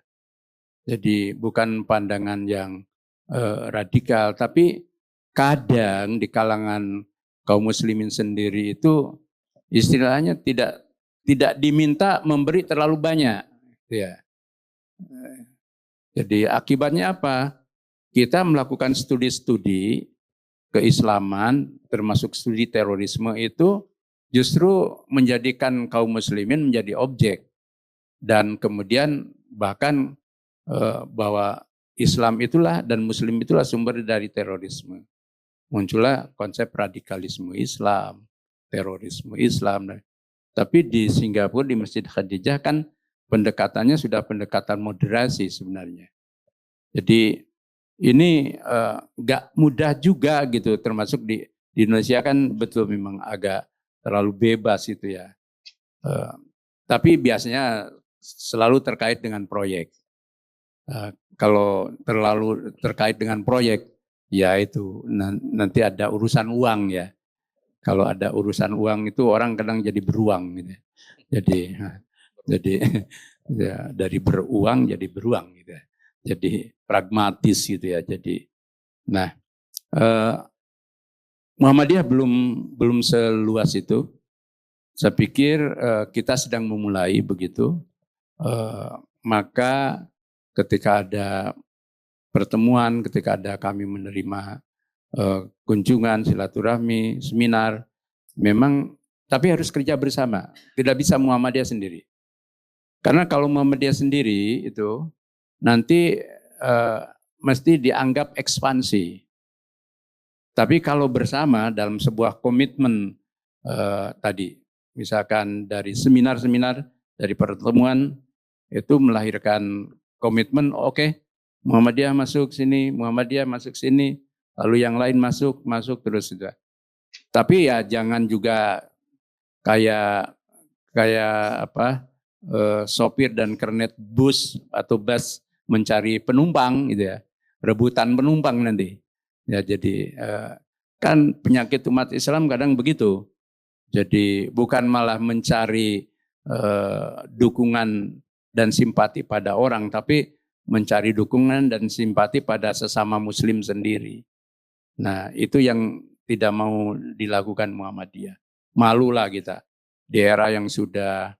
Jadi bukan pandangan yang radikal, tapi kadang di kalangan kaum muslimin sendiri itu istilahnya tidak diminta memberi terlalu banyak. Ya. Jadi akibatnya apa? Kita melakukan studi-studi keislaman, termasuk studi terorisme itu justru menjadikan kaum muslimin menjadi objek. Dan kemudian bahkan bahwa Islam itulah dan Muslim itulah sumber dari terorisme. Muncullah konsep radikalisme Islam, terorisme Islam. Tapi di Singapura, di Masjid Khadijah kan pendekatannya sudah pendekatan moderasi sebenarnya. Jadi ini gak mudah juga gitu, termasuk di Indonesia kan betul memang agak terlalu bebas itu ya. Tapi biasanya selalu terkait dengan proyek. Kalau terlalu terkait dengan proyek, ya itu nanti ada urusan uang ya. Kalau ada urusan uang itu orang kadang jadi beruang gitu. Jadi ya, dari beruang jadi beruang gitu. Jadi pragmatis gitu ya. Jadi, nah Muhammadiyah belum seluas itu. Saya pikir kita sedang memulai begitu. Maka ketika ada pertemuan, ketika ada kami menerima kunjungan, silaturahmi, seminar, memang tapi harus kerja bersama. Tidak bisa Muhammadiyah sendiri. Karena kalau Muhammadiyah sendiri itu nanti mesti dianggap ekspansi. Tapi kalau bersama dalam sebuah komitmen tadi, misalkan dari seminar-seminar, dari pertemuan, itu melahirkan komitmen, oke, Muhammadiyah masuk sini, Muhammadiyah masuk sini, lalu yang lain masuk terus juga. Tapi ya jangan juga kayak sopir dan kernet bus atau bus mencari penumpang gitu ya, rebutan penumpang nanti. Ya jadi kan penyakit umat Islam kadang begitu. Jadi bukan malah mencari dukungan dan simpati pada orang, tapi mencari dukungan dan simpati pada sesama Muslim sendiri. Nah itu yang tidak mau dilakukan Muhammadiyah. Malulah kita di era yang sudah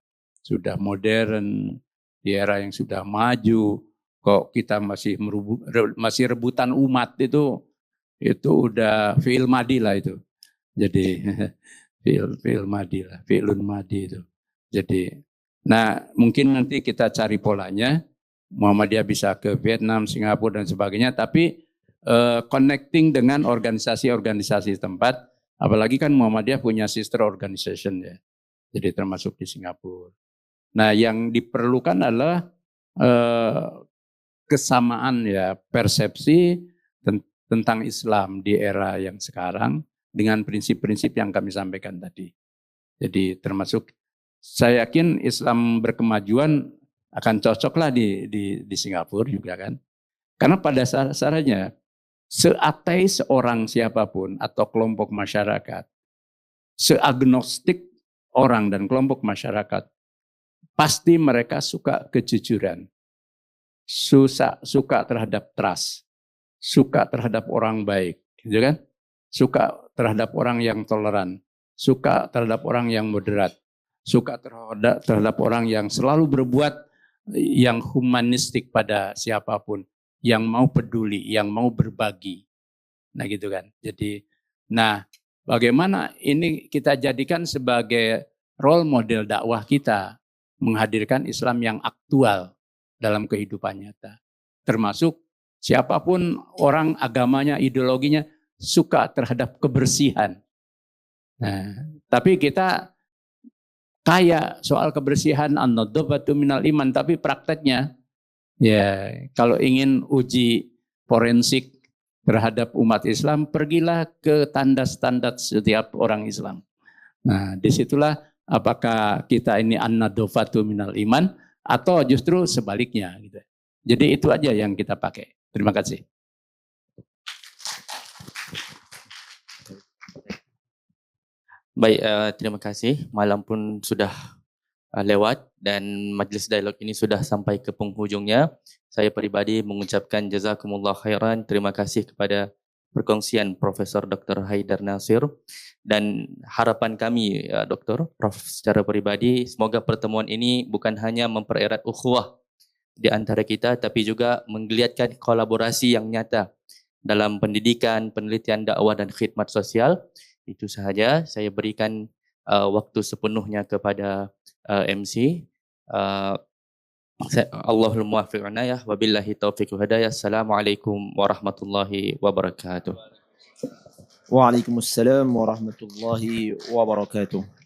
modern, di era yang sudah maju, kok kita masih rebutan umat itu udah fi'il madi lah itu. Jadi fi'il madi lah, fi'ilun madi itu. Jadi, nah mungkin nanti kita cari polanya, Muhammadiyah bisa ke Vietnam, Singapura dan sebagainya, tapi connecting dengan organisasi-organisasi tempat, apalagi kan Muhammadiyah punya sister organization ya, jadi termasuk di Singapura. Nah yang diperlukan adalah kesamaan ya persepsi tentang Islam di era yang sekarang dengan prinsip-prinsip yang kami sampaikan tadi. Jadi termasuk saya yakin Islam berkemajuan akan cocoklah di Singapura juga kan. Karena pada dasarnya seateis seorang siapapun atau kelompok masyarakat, seagnostik orang dan kelompok masyarakat, pasti mereka suka kejujuran, suka terhadap trust, suka terhadap orang baik, gitu kan? Suka terhadap orang yang toleran, suka terhadap orang yang moderat, suka terhadap orang yang selalu berbuat yang humanistik pada siapapun, yang mau peduli, yang mau berbagi. Nah gitu kan. Jadi, nah bagaimana ini kita jadikan sebagai role model dakwah kita, menghadirkan Islam yang aktual dalam kehidupan nyata. Termasuk siapapun orang, agamanya, ideologinya suka terhadap kebersihan. Nah, tapi kita kaya soal kebersihan, an-nadhafatu minal iman, tapi prakteknya ya kalau ingin uji forensik terhadap umat Islam, pergilah ke tandas-tandas setiap orang Islam. Nah, disitulah apakah kita ini an-nadhafatu minal iman atau justru sebaliknya gitu. Jadi itu aja yang kita pakai. Terima kasih. Baik, terima kasih. Malam pun sudah lewat dan majlis dialog ini sudah sampai ke penghujungnya. Saya peribadi mengucapkan jazakumullah khairan. Terima kasih kepada perkongsian Profesor Dr. Haidar Nasir, dan harapan kami Dr. Prof secara peribadi, semoga pertemuan ini bukan hanya mempererat ukhuwah di antara kita, tapi juga menggeliatkan kolaborasi yang nyata dalam pendidikan, penelitian dakwah dan khidmat sosial. Itu sahaja, saya berikan waktu sepenuhnya kepada MC. Allahul muwaffiq wa hidayah, wabillahi taufiq wa hidayah. Assalamualaikum warahmatullahi wabarakatuh. Waalaikumsalam warahmatullahi wabarakatuh.